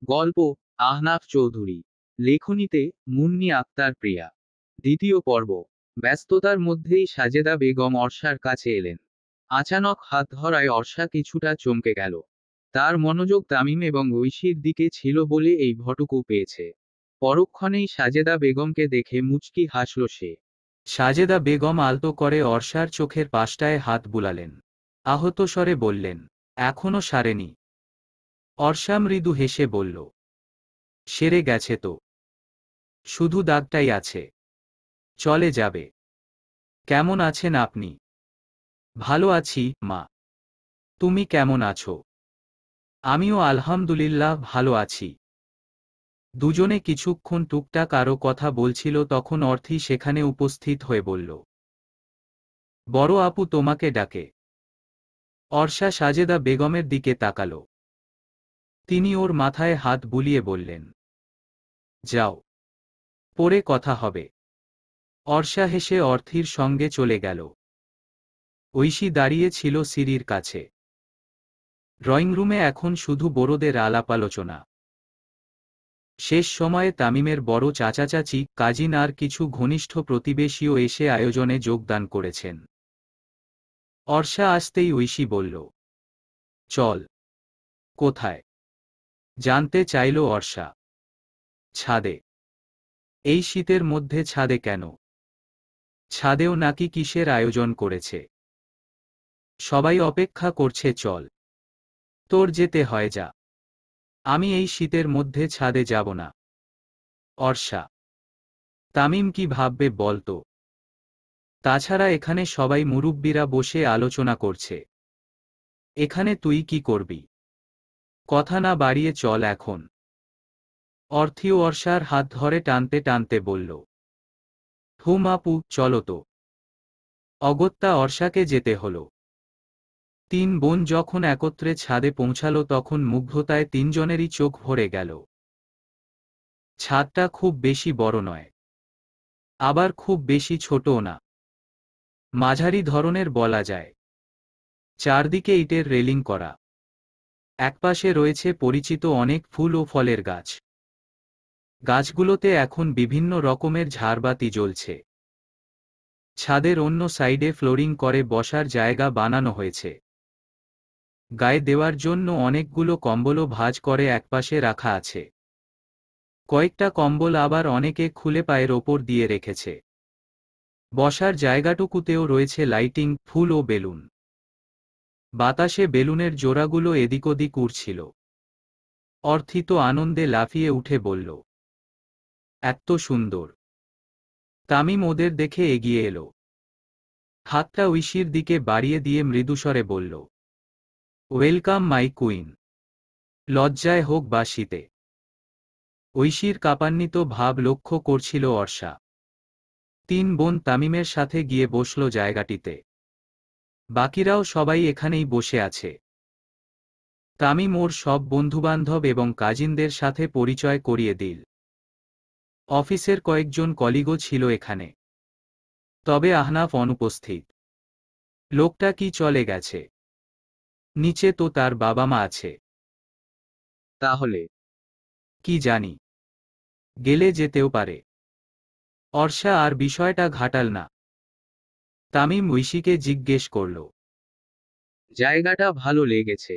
গল্প আহনাফ চৌধুরী। লেখনীতে মুন্নি আক্তার প্রিয়া। দ্বিতীয় পর্ব। ব্যস্ততার মধ্যেই সাজেদা বেগম অর্ষার কাছে এলেন। আচানক হাত ধরায় অর্ষা কিছুটা চমকে গেল। তার মনোযোগ তামিম এবং ঐশীর দিকে ছিল বলে এই ভটকু পেয়েছে। পরক্ষণেই সাজেদা বেগমকে দেখে মুচকি হাসল সে। সাজেদা বেগম আলতো করে অর্ষার চোখের পাশটায় হাত বুলালেন। আহত স্বরে বললেন, এখনো সারেনি। অর্ষা মৃদু হেসে বলল, সেরে গেছে তো, শুধু দাগটাই আছে, চলে যাবে। কেমন আছেন আপনি? ভালো আছি, মা। তুমি কেমন আছো? আমিও আলহামদুলিল্লাহ ভালো আছি। দুজনে কিছুক্ষণ টুকটাক আরও কথা বলছিল, তখন অর্থী সেখানে উপস্থিত হয়ে বলল, বড় আপু তোমাকে ডাকে। অর্ষা সাজেদা বেগমের দিকে তাকাল। তিনি ওর মাথায় হাত বুলিয়ে বললেন, যাও, পরে কথা হবে। অর্ষা হেসে অর্থীর সঙ্গে চলে গেল। ঐশী দাঁড়িয়ে ছিল সিঁড়ির কাছে। ড্রয়িং রুমে এখন শুধু বড়দের আলাপ আলোচনা। শেষ সময়ে তামিমের বড় চাচা চাচি, কাজিন আর কিছু ঘনিষ্ঠ প্রতিবেশীও এসে আয়োজনে যোগদান করেছেন। অর্ষা আসতেই ঐশী বলল, চল। কোথায়? জানতে চাইল অর্ষা। ছাদে। এই শীতের মধ্যে ছাদে কেন? ছাদেও নাকি কিসের আয়োজন করেছে? সবাই অপেক্ষা করছে, চল। তোর যেতে হয় যা। আমি এই শীতের মধ্যে ছাদে যাব না। অর্ষা, তামিম কি ভাববে বলতো? তাছাড়া এখানে সবাই মুরুব্বিরা বসে আলোচনা করছে। এখানে তুই কি করবি? কথা না বাড়িয়ে চল এখন। অর্থী অর্ষার হাত ধরে টানতে টানতে বলল, হুম আপু, চলো তো। অগত্যা অর্ষাকে যেতে হলো। তিন বোন যখন একত্রে ছাদে পৌঁছালো তখন মুগ্ধতায় তিনজনেরই চোখ ভরে গেল। ছাদটা খুব বেশি বড় নয়, আবার খুব বেশি ছোটও না। মাঝারি ধরনের বলা যায়। চারদিকে ইটের রেলিং করা। একপাশে রয়েছে পরিচিত অনেক ফুল ও ফলের গাছ। গাছগুলোতে এখন বিভিন্ন রকমের ঝাড়বাতি জ্বলছে। ছাদের অন্য সাইডে ফ্লোরিং করে বসার জায়গা বানানো হয়েছে। গায়ে দেওয়ার জন্য অনেকগুলো কম্বলও ভাঁজ করে একপাশে রাখা আছে। কয়েকটা কম্বল আবার অনেকে খুলে পায়ের ওপর দিয়ে রেখেছে। বসার জায়গাটুকুতেও রয়েছে লাইটিং, ফুল ও বেলুন। বাতাসে বেলুনের জোড়াগুলো এদিক ওদিক উড়ছিল। অর্থী তো আনন্দে লাফিয়ে উঠে বলল, এত্ত সুন্দর। তামিম ওদের দেখে এগিয়ে এলো। হাতটা ঐশীর দিকে বাড়িয়ে দিয়ে মৃদুস্বরে বলল, ওয়েলকাম মাই কুইন। লজ্জায় হোক বা শীতে। ঐশীর কাপান্বিত ভাব লক্ষ্য করছিল অর্ষা। তিন বোন তামিমের সাথে গিয়ে বসল জায়গাটিতে। বাকিরাও সবাই এখানেই বসে আছে। তামিম ওর সব বন্ধুবান্ধব এবং কাজিনদের সাথে পরিচয় করিয়ে দিল। অফিসের কয়েকজন কলিগও ছিল এখানে। তবে আহনাফ অনুপস্থিত। লোকটা কি চলে গেছে? নিচে তো তার বাবা মা আছে। তাহলে কি জানি, গেলে যেতেও পারে। অর্ষা আর বিষয়টা ঘাটাল না। তামিম ঐশীকে জিজ্ঞেস করল, জায়গাটা ভালো লেগেছে।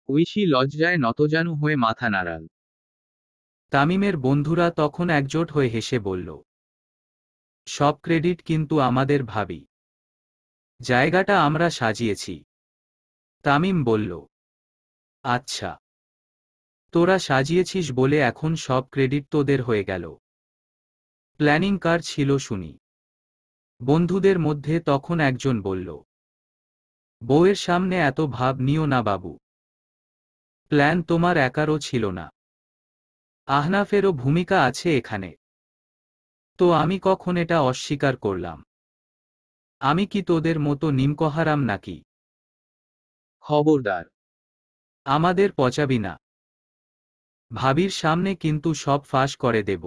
ঐশী লজ্জায় নতজানু হয়ে মাথা নাড়াল। তামিমের বন্ধুরা তখন একজোট হয়ে হেসে বলল, সব ক্রেডিট কিন্তু আমাদের ভাবি। জায়গাটা আমরা সাজিয়েছি। তামিম বলল, আচ্ছা, তোরা সাজিয়েছিস বলে এখন সব ক্রেডিট তোদের হয়ে গেল। প্ল্যানিং কার ছিল শুনি? বন্ধুদের মধ্যে তখন একজন বলল, বউয়ের সামনে এত ভাব নিও না বাবু। প্ল্যান তোমার একারও ছিল না। আহনাফেরও ভূমিকা আছে এখানে। তো আমি কখন এটা অস্বীকার করলাম? আমি কি তোদের মতো নিমকহারাম নাকি? খবরদার। আমাদের পচাবি না। ভাবির সামনে কিন্তু সব ফাঁস করে দেব।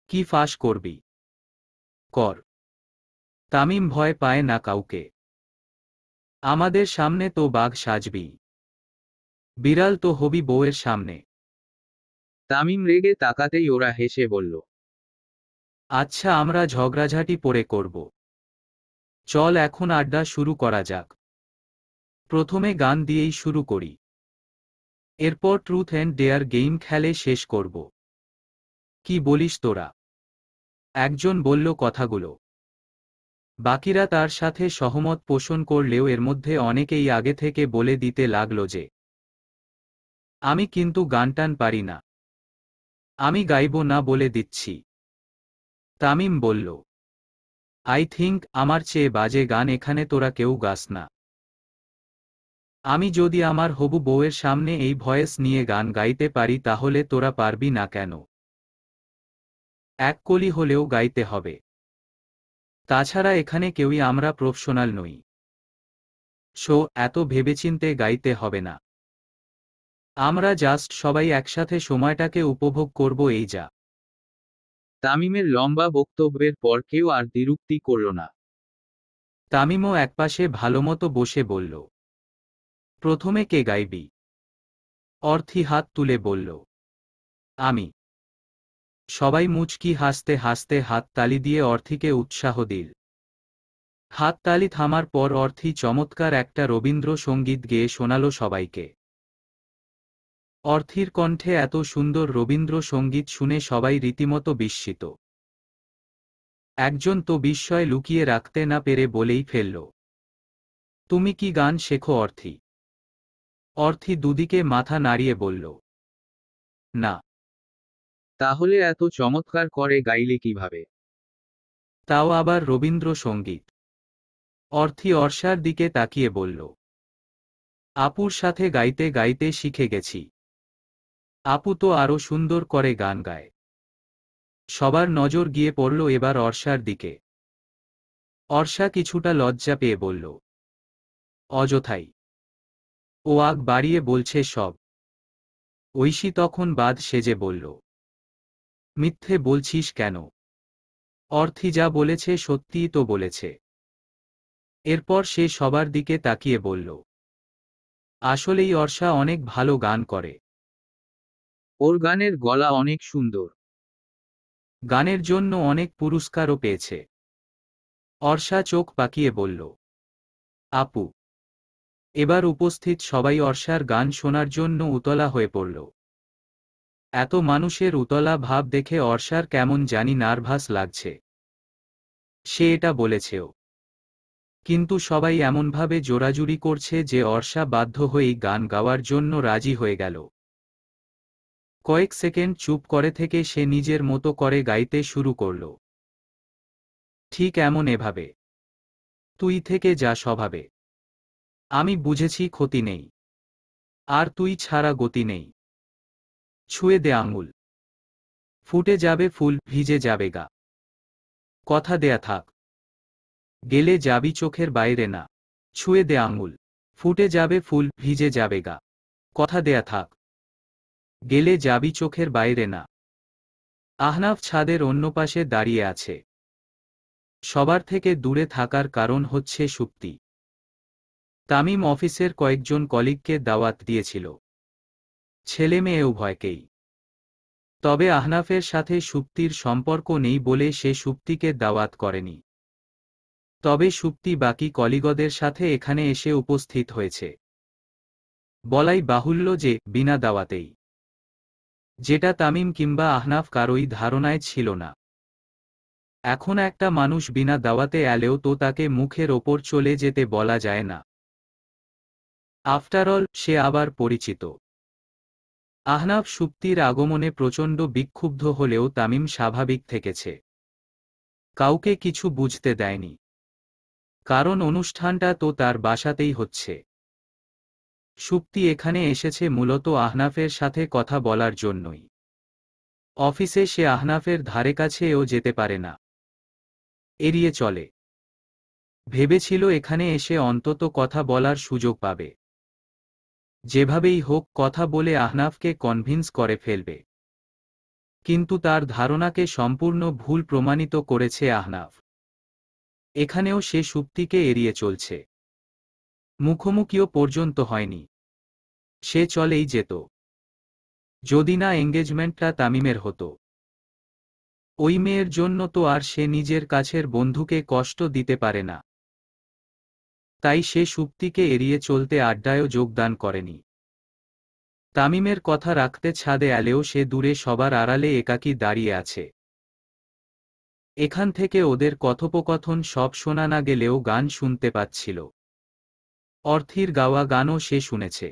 কি ফাঁস করবি? কর। তামিম ভয় পায় না কাউকে। আমাদের সামনে তো বাঘ সাজবি। বিড়াল তো হবি বউয়ের সামনে। তামিম রেগে তাকাতেই ওরা হেসে বলল, আচ্ছা, আমরা ঝগড়াঝাটি পরে করব। চল এখন আড্ডা শুরু করা যাক। প্রথমে গান দিয়েই শুরু করি। এরপর ট্রুথ অ্যান্ড ডেয়ার গেম খেলে শেষ করব। কি বলিস তোরা? একজন বলল কথাগুলো। বাকিরা তার সাথে সহমত পোষণ করলেও এর মধ্যে অনেকেই আগে থেকে বলে দিতে লাগল যে, আমি কিন্তু গান টান পারি না, আমি গাইব না বলে দিচ্ছি। তামিম বলল, আই থিংক আমার চেয়ে বাজে গান এখানে তোরা কেউ গাস না। আমি যদি আমার হবু বউয়ের সামনে এই ভয়েস নিয়ে গান গাইতে পারি তাহলে তোরা পারবি না কেন? এক কলি হলেও গাইতে হবে। তাছাড়া এখানে কেউই আমরা প্রফেশনাল নই। সো এত ভেবেচিন্তে গাইতে হবে না। আমরা জাস্ট সবাই একসাথে সময়টাকে উপভোগ করব, এই যা। তামিমের লম্বা বক্তব্যের পর কেউ আর দ্বিরুক্তি করল না। তামিমও একপাশে ভালোমতো বসে বলল, প্রথমে কে গাইবি? অর্থী হাত তুলে বলল, আমি। সবাই মুচকি হাসতে হাসতে হাততালি দিয়ে অর্থীকে উৎসাহ দিল। হাততালি থামার পর অর্থী চমৎকার একটা রবীন্দ্রসঙ্গীত গেয়ে শোনাল সবাইকে। অর্থীর কণ্ঠে এত সুন্দর রবীন্দ্রসঙ্গীত শুনে সবাই রীতিমতো বিস্মিত। একজন তো বিস্ময় লুকিয়ে রাখতে না পেরে বলেই ফেলল, তুমি কি গান শেখো অর্থী? অর্থী দুদিকে মাথা নাড়িয়ে বলল, না। তাহলে এত চমৎকার করে গাইলে কিভাবে? তাও আবার রবীন্দ্রসঙ্গীত? অর্থী অর্ষার দিকে তাকিয়ে বলল, আপুর সাথে গাইতে গাইতে শিখে গেছি। আপু তো আরো সুন্দর করে গান গায়। সবার নজর গিয়ে পড়ল এবার অর্ষার দিকে। অর্ষা কিছুটা লজ্জা পেয়ে বলল, অযথাই। ও আগ বাড়িয়ে বলছে সব। ঐশী তখন বাদ সেজে বলল, মিথ্যে বলছিস কেন? অর্থী যা বলেছে সত্যিই তো বলেছে। এরপর সে সবার দিকে তাকিয়ে বলল, আসলেই অর্ষা অনেক ভালো গান করে। ওর গানের গলা অনেক সুন্দর। গানের জন্য অনেক পুরস্কারও পেয়েছে। অর্ষা চোখ পাকিয়ে বলল, আপু। এবার উপস্থিত সবাই অর্ষার গান শোনার জন্য উতলা হয়ে পড়ল। এত মানুষের উতলা ভাব দেখে অর্ষার কেমন জানি নার্ভাস লাগছে। সে এটা বলেছেও, কিন্তু সবাই এমনভাবে জোরাজুরি করছে যে অর্ষা বাধ্য হয়েই গান গাওয়ার জন্য রাজি হয়ে গেল। কয়েক সেকেন্ড চুপ করে থেকে সে নিজের মতো করে গাইতে শুরু করল, ঠিক এভাবে। তুই থেকে যা স্বভাবে। আমি বুঝেছি ক্ষতি নেই। আর তুই ছাড়া গতি নেই। ছুঁয়ে দে আঙুল। ফুটে যাবে ফুল, ভিজে যাবে গা। কথা দেয়া থাক। গেলে যাবি চোখের বাইরে না। ছুঁয়ে দে আঙুল। ফুটে যাবে ফুল, ভিজে যাবে গা। কথা দেয়া থাক। গেলে যাবি চোখের বাইরে না। আহনাফ ছাদের অন্য পাশে দাঁড়িয়ে আছে। সবার থেকে দূরে থাকার কারণ হচ্ছে সুপ্তি। তামিম অফিসের কয়েকজন কলিগকে দাওয়াত দিয়েছিল, ছেলে মেয়ে উভয়কেই। তবে আহনাফের সাথে সুপ্তির সম্পর্ক নেই বলে সে সুপ্তিকে দাওয়াত করেনি। তবে সুপ্তি বাকি কলিগদের সাথে এখানে এসে উপস্থিত হয়েছে। বলাই বাহুল্য যে বিনা দাওয়াতেই, যেটা তামিম কিংবা আহনাফ কারোই ধারণায় ছিল না। এখন একটা মানুষ বিনা দাওয়াতে এলেও তো তাকে মুখের ওপর চলে যেতে বলা যায় না। আফটারঅল সে আবার পরিচিত। আহনাফ সুপ্তির আগমনে প্রচণ্ড বিক্ষুব্ধ হলেও তামিম স্বাভাবিক থেকেছে। কাউকে কিছু বুঝতে দেয়নি। কারণ অনুষ্ঠানটা তো তার বাসাতেই হচ্ছে। সুপ্তি এখানে এসেছে মূলত আহনাফের সাথে কথা বলার জন্যই। অফিসে সে আহনাফের ধারে কাছেও যেতে পারে না, এড়িয়ে চলে। ভেবেছিল এখানে এসে অন্তত কথা বলার সুযোগ পাবে। যেভাবেই হোক কথা বলে আহনাফকে কনভিন্স করে ফেলবে। কিন্তু তার ধারণাকে সম্পূর্ণ ভুল প্রমাণিত করেছে আহনাফ। এখানেও সে সুপ্তিকে এড়িয়ে চলছে। মুখোমুখিও পর্যন্ত হয়নি। সে চলেই যেত। যদি না এঙ্গেজমেন্টটা তামিমের হতো। ওই মেয়ের জন্য তো আর সে নিজের কাছের বন্ধুকে কষ্ট দিতে পারে না। তাই সে সুপ্তিকে এড়িয়ে চলতে আড্ডায়ও যোগদান করেনি। তামিমের কথা রাখতে ছাদে এলেও সে দূরে সবার আড়ালে একাকী দাঁড়িয়ে আছে। এখান থেকে ওদের কথোপকথন সব শোনা না গেলেও গান শুনতে পাচ্ছিল। অর্থির গাওয়া গানও সে শুনেছে।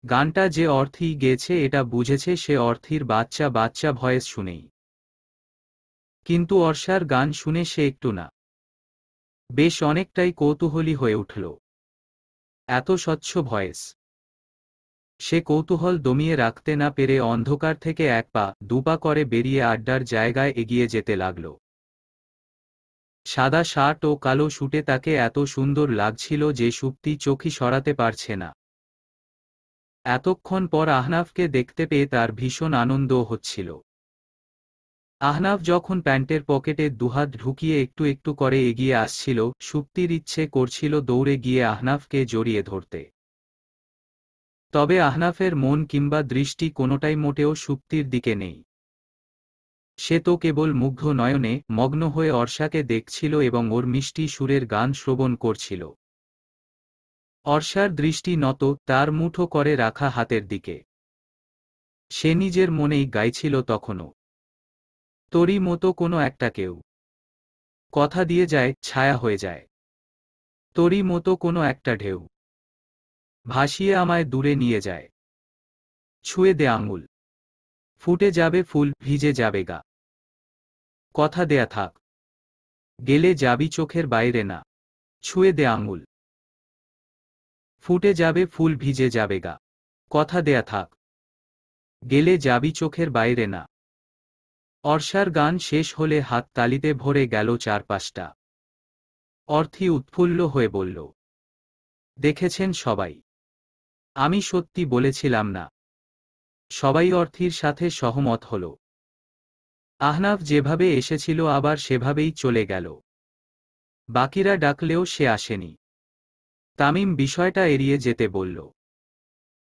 গানটা যে অর্থি গেয়েছে এটা বুঝেছে সে অর্থির বাচ্চা বাচ্চা ভয়েস শুনেই। কিন্তু অর্ষার গান শুনে সে একটু না, বেশ অনেকটাই কৌতূহলী হয়ে উঠল। এত স্বচ্ছ ভয়েস। সে কৌতূহল দমিয়ে রাখতে না পেরে অন্ধকার থেকে এক পা দুপা করে বেরিয়ে আড্ডার জায়গায় এগিয়ে যেতে লাগল। সাদা শার্ট ও কালো শুটে তাকে এত সুন্দর লাগছিল যে সুপ্তি চোখই সরাতে পারছে না। এতক্ষণ পর আহনাফকে দেখতে পেয়ে তার ভীষণ আনন্দও হচ্ছিল। আহনাফ যখন প্যান্টের পকেটে দুহাত ঢুকিয়ে একটু একটু করে এগিয়ে আসছিল, সুপ্তির ইচ্ছে করছিল দৌড়ে গিয়ে আহনাফকে জড়িয়ে ধরতে। তবে আহনাফের মন কিংবা দৃষ্টি কোনোটাই মোটেও সুপ্তির দিকে নেই। সে তো কেবল মুগ্ধ নয়নে মগ্ন হয়ে অর্ষাকে দেখছিল এবং ওর মিষ্টি সুরের গান শ্রবণ করছিল। অর্ষার দৃষ্টি নত তার মুঠো করে রাখা হাতের দিকে। সে নিজের মনেই গাইছিল তখনও, তোরই মতো কোনো একটা কেউ কথা দিয়ে যায়, ছায়া হয়ে যায়। তোরই মতো কোনো একটা ঢেউ ভাসিয়ে আমায় দূরে নিয়ে যায়। ছুঁয়ে দে আঙুল, ফুটে যাবে ফুল, ভিজে যাবে গা। কথা দেয়া থাক, গেলে যাবি চোখের বাইরে না। ছুঁয়ে দে আঙুল, ফুটে যাবে ফুল, ভিজে যাবে গা। কথা দেয়া থাক, গেলে যাবি চোখের বাইরে না। অর্ষার গান শেষ হলে হাত তালিতে ভরে গেল চারপাশটা। অর্থি উৎফুল্ল হয়ে বলল, দেখেছেন সবাই, আমি সত্যি বলেছিলাম না। সবাই অর্থির সাথে সহমত হল। আহনাফ যেভাবে এসেছিল আবার সেভাবেই চলে গেল। বাকিরা ডাকলেও সে আসেনি। তামিম বিষয়টা এড়িয়ে যেতে বলল,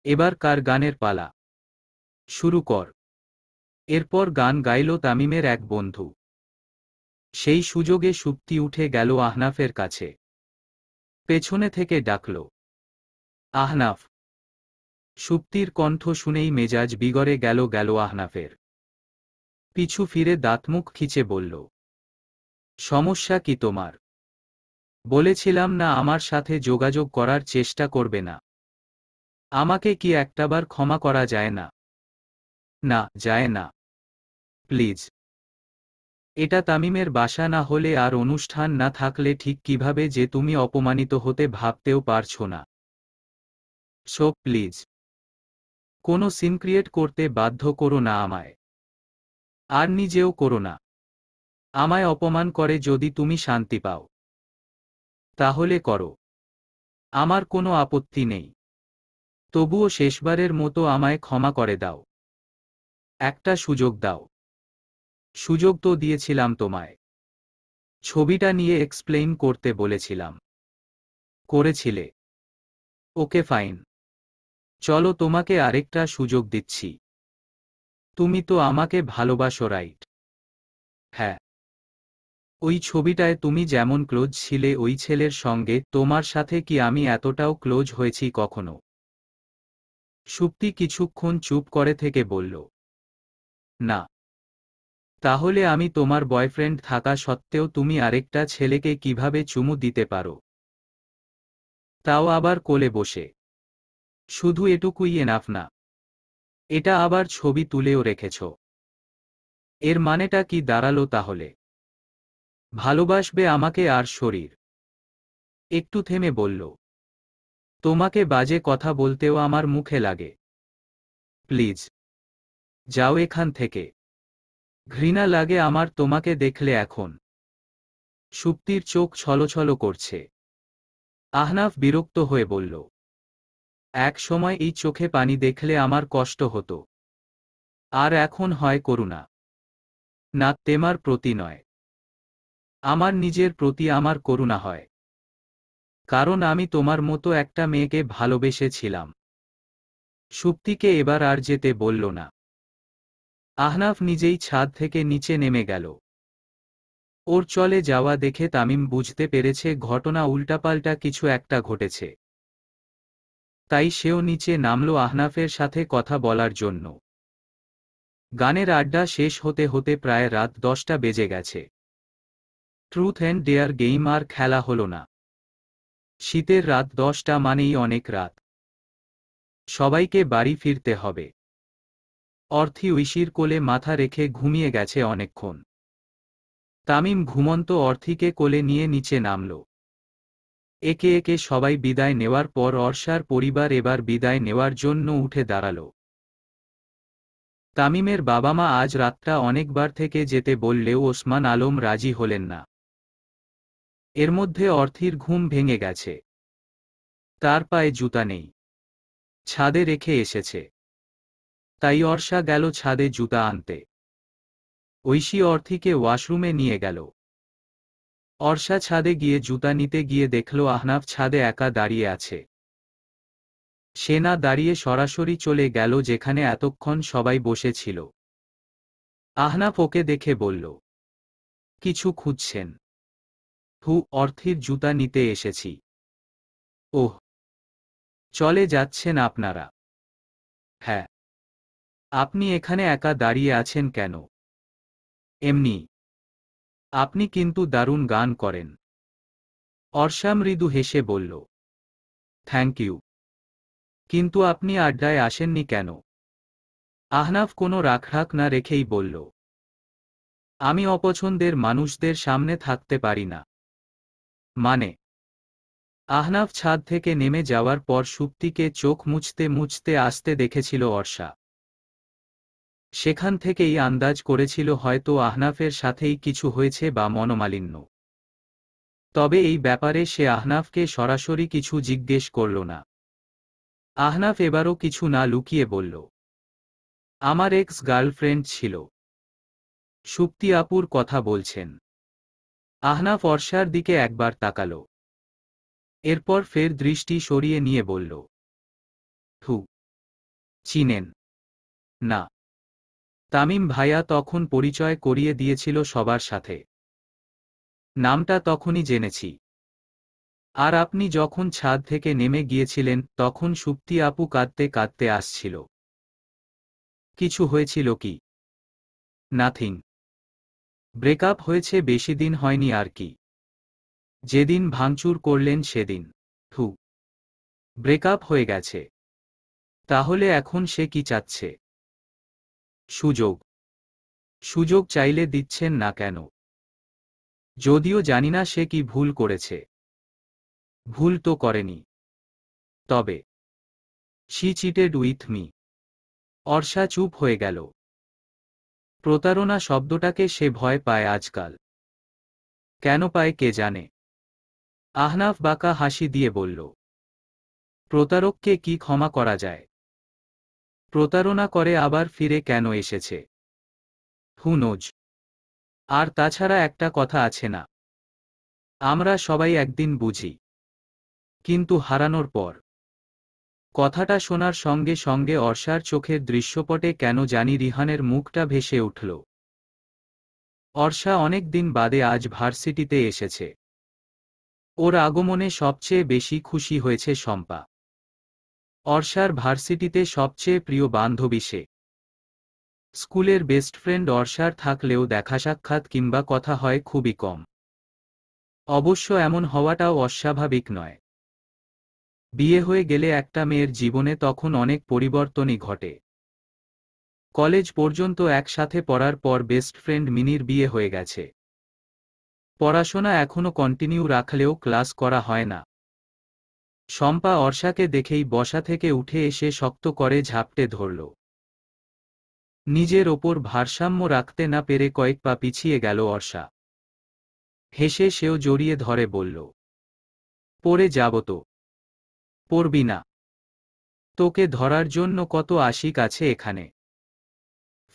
এবার কার গানের পালা, শুরু কর। এরপর গান গাইল তামিমের এক বন্ধু। সেই সুযোগে সুপ্তি উঠে গেল আহনাফের কাছে। পেছনে থেকে ডাকল, আহনাফ। সুপ্তির কণ্ঠ শুনেই মেজাজ বিগড়ে গেল আহনাফের। পিছু ফিরে দাঁতমুখ খিচে বলল, সমস্যা কি তোমার? বলেছিলাম না আমার সাথে যোগাযোগ করার চেষ্টা করবে না। আমাকে কি একটাবার ক্ষমা করা যায় না? না, যায় না। প্লিজ। এটা তামিমের বাসা না হলে আর অনুষ্ঠান না থাকলে ঠিক কিভাবে যে তুমি অপমানিত হতে ভাবতেও পারছো না। সো প্লিজ, কোনো সিন ক্রিয়েট করতে বাধ্য করো না আমায়। আর নিজেও করো না। আমায় অপমান করে যদি তুমি শান্তি পাও, তাহলে করো, আমার কোনো আপত্তি নেই। তবুও শেষবারের মতো আমায় ক্ষমা করে দাও। একটা সুযোগ দাও। সুযোগ তো দিয়েছিলাম তোমায়। ছবিটা নিয়ে এক্সপ্লেইন করতে বলেছিলাম, করেছিলে। ওকে ফাইন, চলো তোমাকে আরেকটা সুযোগ দিচ্ছি। তুমি তো আমাকে ভালোবাসো, রাইট? হ্যাঁ। ওই ছবিটায় তুমি যেমন ক্লোজ ছিলে ওই ছেলের সঙ্গে, তোমার সাথে কি আমি এতটাও ক্লোজ হয়েছি কখনো? সুপ্তি কিছুক্ষণ চুপ করে থেকে বলল, না। তাহলে আমি তোমার বয়ফ্রেন্ড থাকা সত্ত্বেও তুমি আরেকটা ছেলেকে কিভাবে চুমু দিতে পারো? তাও আবার কোলে বসে। শুধু এটুকুই এনাফ না, এটা আবার ছবি তুলেও রেখেছ। এর মানেটা কি দাঁড়ালো তাহলে? ভালোবাসবে আমাকে আর শরীর? একটু থেমে বলল, তোমাকে বাজে কথা বলতেও আমার মুখে লাগে। প্লিজ, যাও এখান থেকে। ঘৃণা লাগে আমার তোমাকে দেখলে এখন। সুপ্তির চোখ ছলছল করছে। আহনাফ বিরক্ত হয়ে বলল, এক সময় এই চোখে পানি দেখলে আমার কষ্ট হতো, আর এখন হয় করুণা। না, তেমার প্রতি নয়, আমার নিজের প্রতি আমার করুণা হয়। কারণ আমি তোমার মতো একটা মেয়েকে ভালোবেসেছিলাম। সুপ্তিকে এবার আর যেতে বলল না। আহনাফ নিজেই ছাদ থেকে নিচে নেমে গেল। ওর চলে যাওয়া দেখে তামিম বুঝতে পেরেছে ঘটনা উল্টাপাল্টা কিছু একটা ঘটেছে। তাই সেও নিচে নামল আহনাফের সাথে কথা বলার জন্য। গানের আড্ডা শেষ হতে হতে প্রায় রাত 10টা বেজে গেছে। ট্রুথ অ্যান্ড ডেয়ার গেম আর খেলা হলো না। শীতের রাত 10টা মানেই অনেক রাত। সবাইকে বাড়ি ফিরতে হবে। অর্থি ঐশীর কোলে মাথা রেখে ঘুমিয়ে গেছে অনেকক্ষণ। তামিম ঘুমন্ত অর্থিকে কোলে নিয়ে নিচে নামল। একে একে সবাই বিদায় নেওয়ার পর অর্ষার পরিবার এবার বিদায় নেওয়ার জন্য উঠে দাঁড়াল। তামিমের বাবা মা আজ রাতটা অনেকবার থেকে যেতে বললেও ওসমান আলম রাজি হলেন না। এর মধ্যে অর্থির ঘুম ভেঙে গেছে। তার পায়ে জুতা নেই। ছাদে রেখে এসেছে। তাই অর্ষা গেল ছাদে জুতা আনতে। ঐশী অর্থিকে ওয়াশরুমে নিয়ে গেল। অর্ষা ছাদে গিয়ে জুতা নিতে গিয়ে দেখল আহনাফ ছাদে একা দাঁড়িয়ে আছে। সে না দাঁড়িয়ে সরাসরি চলে গেল যেখানে এতক্ষণ সবাই বসেছিল। আহনাফ ওকে দেখে বলল, কিছু খুঁজছেন? অর্থির জুতা নিতে এসেছি। ওহ, চলে যাচ্ছেন আপনারা? হ্যাঁ। আপনি এখানে একা দাঁড়িয়ে আছেন কেন? এমনি। আপনি কিন্তু দারুণ গান করেন। অর্ষা মৃদু হেসে বলল, থ্যাংক ইউ। কিন্তু আপনি আড্ডায় আসেননি কেন? আহনাফ কোনো রাখরাখ না রেখেই বলল, আমি অপছন্দের মানুষদের সামনে থাকতে পারি না। মানে? আহনাফ ছাদ থেকে নেমে যাওয়ার পর সুপ্তিকে চোখ মুছতে মুছতে আসতে দেখেছিল অর্ষা। সেখান থেকেই আন্দাজ করেছিল হয়তো আহনাফের সাথেই কিছু হয়েছে বা মনোমালিন্য। তবে এই ব্যাপারে সে আহনাফকে সরাসরি কিছু জিজ্ঞেস করল না। আহনাফ এবারও কিছু না লুকিয়ে বলল, আমার এক্স গার্লফ্রেন্ড ছিল। সুপ্তি আপুর কথা বলছেন? আহনাফ অর্ষার দিকে একবার তাকাল। এরপর ফের দৃষ্টি সরিয়ে নিয়ে বলল, থু, চিনেন না? তামিম ভাইয়া তখন পরিচয় করিয়ে দিয়েছিল সবার সাথে। নামটা তখনই জেনেছি। আর আপনি যখন ছাদ থেকে নেমে গিয়েছিলেন তখন সুপ্তি আপু কাঁদতে কাঁদতে আসছিল। কিছু হয়েছিল কি? নাথিং। ব্রেকআপ হয়েছে, বেশি দিন হয়নি আর কি। যেদিন ভাঙচুর করলেন সেদিন। থু, ব্রেকআপ হয়ে গেছে? তাহলে এখন সে কি চাচ্ছে? সুযোগ। সুযোগ চাইলে দিচ্ছেন না কেন? যদিও জানিনা সে কি ভুল করেছে। ভুল তো করেনি। তবে she cheated with me. Orsha চুপ হয়ে গেল। প্রতারণা শব্দটাকে সে ভয় পায় আজকাল। কেন পায় কে জানে। আহনাফ বাঁকা হাসি দিয়ে বলল, প্রতারককে কি ক্ষমা করা যায়? প্রতারণা করে আবার ফিরে কেন এসেছে? Who knows. আর তাছাড়া একটা কথা আছে না, আমরা সবাই একদিন বুঝি, কিন্তু হারানোর পর। কথাটা শোনার সঙ্গে সঙ্গে অর্ষার চোখের দৃশ্যপটে কেন জানি রিহানের মুখটা ভেসে উঠল। অর্ষা অনেক দিন বাদে আজ ভার্সিটিতে এসেছে। ওর আগমনে সবচেয়ে বেশি খুশি হয়েছে শম্পা। অর্ষার ভার্সিটিতে সবচেয়ে প্রিয় বান্ধবী সে। স্কুলের বেস্ট ফ্রেন্ড অর্ষার থাকলেও দেখা সাক্ষাৎ কিংবা কথা হয় খুবই কম। অবশ্য এমন হওয়াটাও অস্বাভাবিক নয়। বিয়ে হয়ে গেলে একটা মেয়ের জীবনে তখন অনেক পরিবর্তনই ঘটে। কলেজ পর্যন্ত একসাথে পড়ার পর বেস্ট ফ্রেন্ড মিনির বিয়ে হয়ে গেছে। পড়াশোনা এখনো কন্টিনিউ রাখলেও ক্লাস করা হয় না। শম্পা অর্ষাকে দেখেই বসা থেকে উঠে এসে শক্ত করে ঝাপটে ধরল। নিজের ওপর ভারসাম্য রাখতে না পেরে কয়েক পা পিছিয়ে গেল অর্ষা। হেসে সেও জড়িয়ে ধরে বলল, পড়ে যাব তো? পড়বি না? তোকে ধরার জন্য কত আশিক আছে এখানে।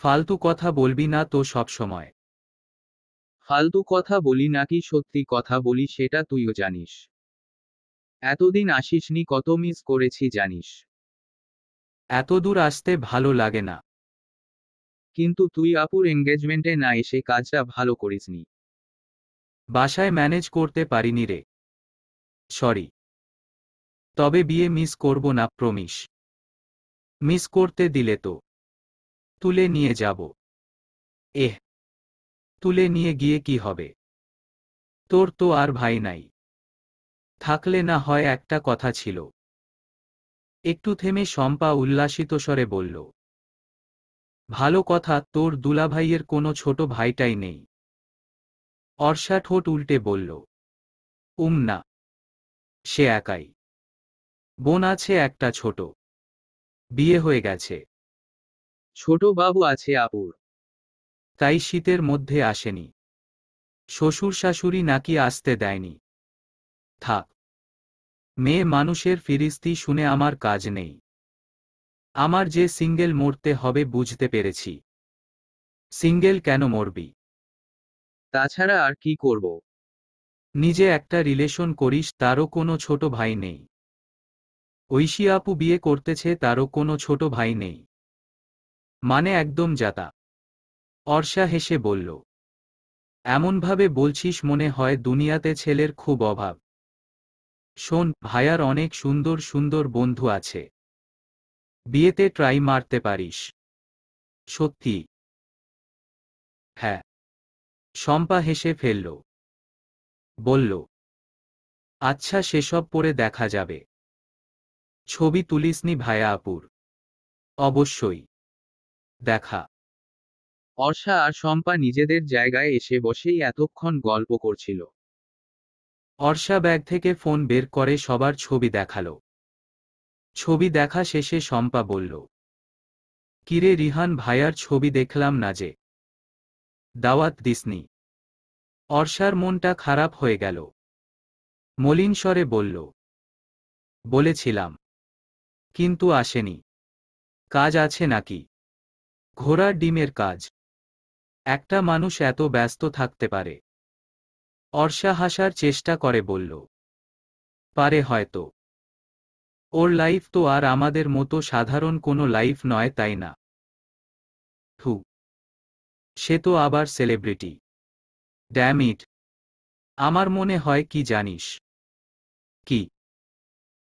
ফালতু কথা বলবি না তো সবসময়। ফালতু কথা বলি নাকি সত্যি কথা বলি সেটা তুইও জানিস। এতদিন আসিসনি, কত মিস করেছি জানিস। এত দূর আসতে ভালো লাগে না। কিন্তু তুই আপুর এঙ্গেজমেন্টে না এসে কাজটা ভালো করিসনি। বাসায় ম্যানেজ করতে পারিনি রে। সরি। তবে বিয়ে মিস করব না, প্রমিস। মিস করতে দিলে তো তুলে নিয়ে যাব। এহ, তুলে নিয়ে গিয়ে কি হবে? তোর তো আর ভাই নাই। থাকলে না হয় একটা কথা ছিল। একটু থেমে শম্পা উল্লাসিত স্বরে বলল, ভালো কথা, তোর দুলাভাইয়ের কোনো ছোট ভাইটাই নেই? অর্ষা ঠোঁট উল্টে বলল, না, সে একাই। বোন আছে একটা ছোট, বিয়ে হয়ে গেছে। ছোট বাবু আছে আপুর। তাই শীতের মধ্যে আসেনি। শ্বশুর শাশুড়ি নাকি আসতে দেয়নি। থাক, মেয়ে মানুষের ফিরিস্তি শুনে আমার কাজ নেই। আমার যে সিঙ্গেল মরতে হবে বুঝতে পেরেছি। সিঙ্গেল কেন মরবি? তাছাড়া আর কি করব? নিজে একটা রিলেশন করিস, তারও কোনো ছোট ভাই নেই। ঐশী আপু বিয়ে করতেছে, তারও কোনো ছোট ভাই নেই। মানে একদম জাতা। অর্ষা হেসে বলল, এমনভাবে বলছিস মনে হয় দুনিয়াতে ছেলের খুব অভাব। শোন, ভাইয়ার অনেক সুন্দর সুন্দর বন্ধু আছে। বিয়েতে ট্রাই মারতে পারিস। সত্যি? হ্যাঁ। শম্পা হেসে ফেলল। বলল, আচ্ছা, সেসব পরে দেখা যাবে। ছবি তুলিসনি ভাইয়া আপুর? অবশ্যই। দেখা। অর্ষা আর শম্পা নিজেদের জায়গায় এসে বসেই এতক্ষণ গল্প করছিল। অর্ষা ব্যাগ থেকে ফোন বের করে সবার ছবি দেখালো। ছবি দেখা শেষে শম্পা বলল, কিরে রিহান, ভাইয়ার ছবি দেখলাম না যে। দাওয়াত দিসনি? অর্ষার মনটা খারাপ হয়ে গেল। মলিন স্বরে বলল, বলেছিলাম, কিন্তু আসেনি। কাজ আছে নাকি? ঘোড়ার ডিমের কাজ। একটা মানুষ এত ব্যস্ত থাকতে পারে? অর্ষা হাসার চেষ্টা করে বলল, পারে হয়তো। ওর লাইফ তো আর আমাদের মতো সাধারণ কোনো লাইফ নয়, তাই না? থু, সে তো আবার সেলিব্রিটি। Damn it. আমার মনে হয় কি জানিস? কি?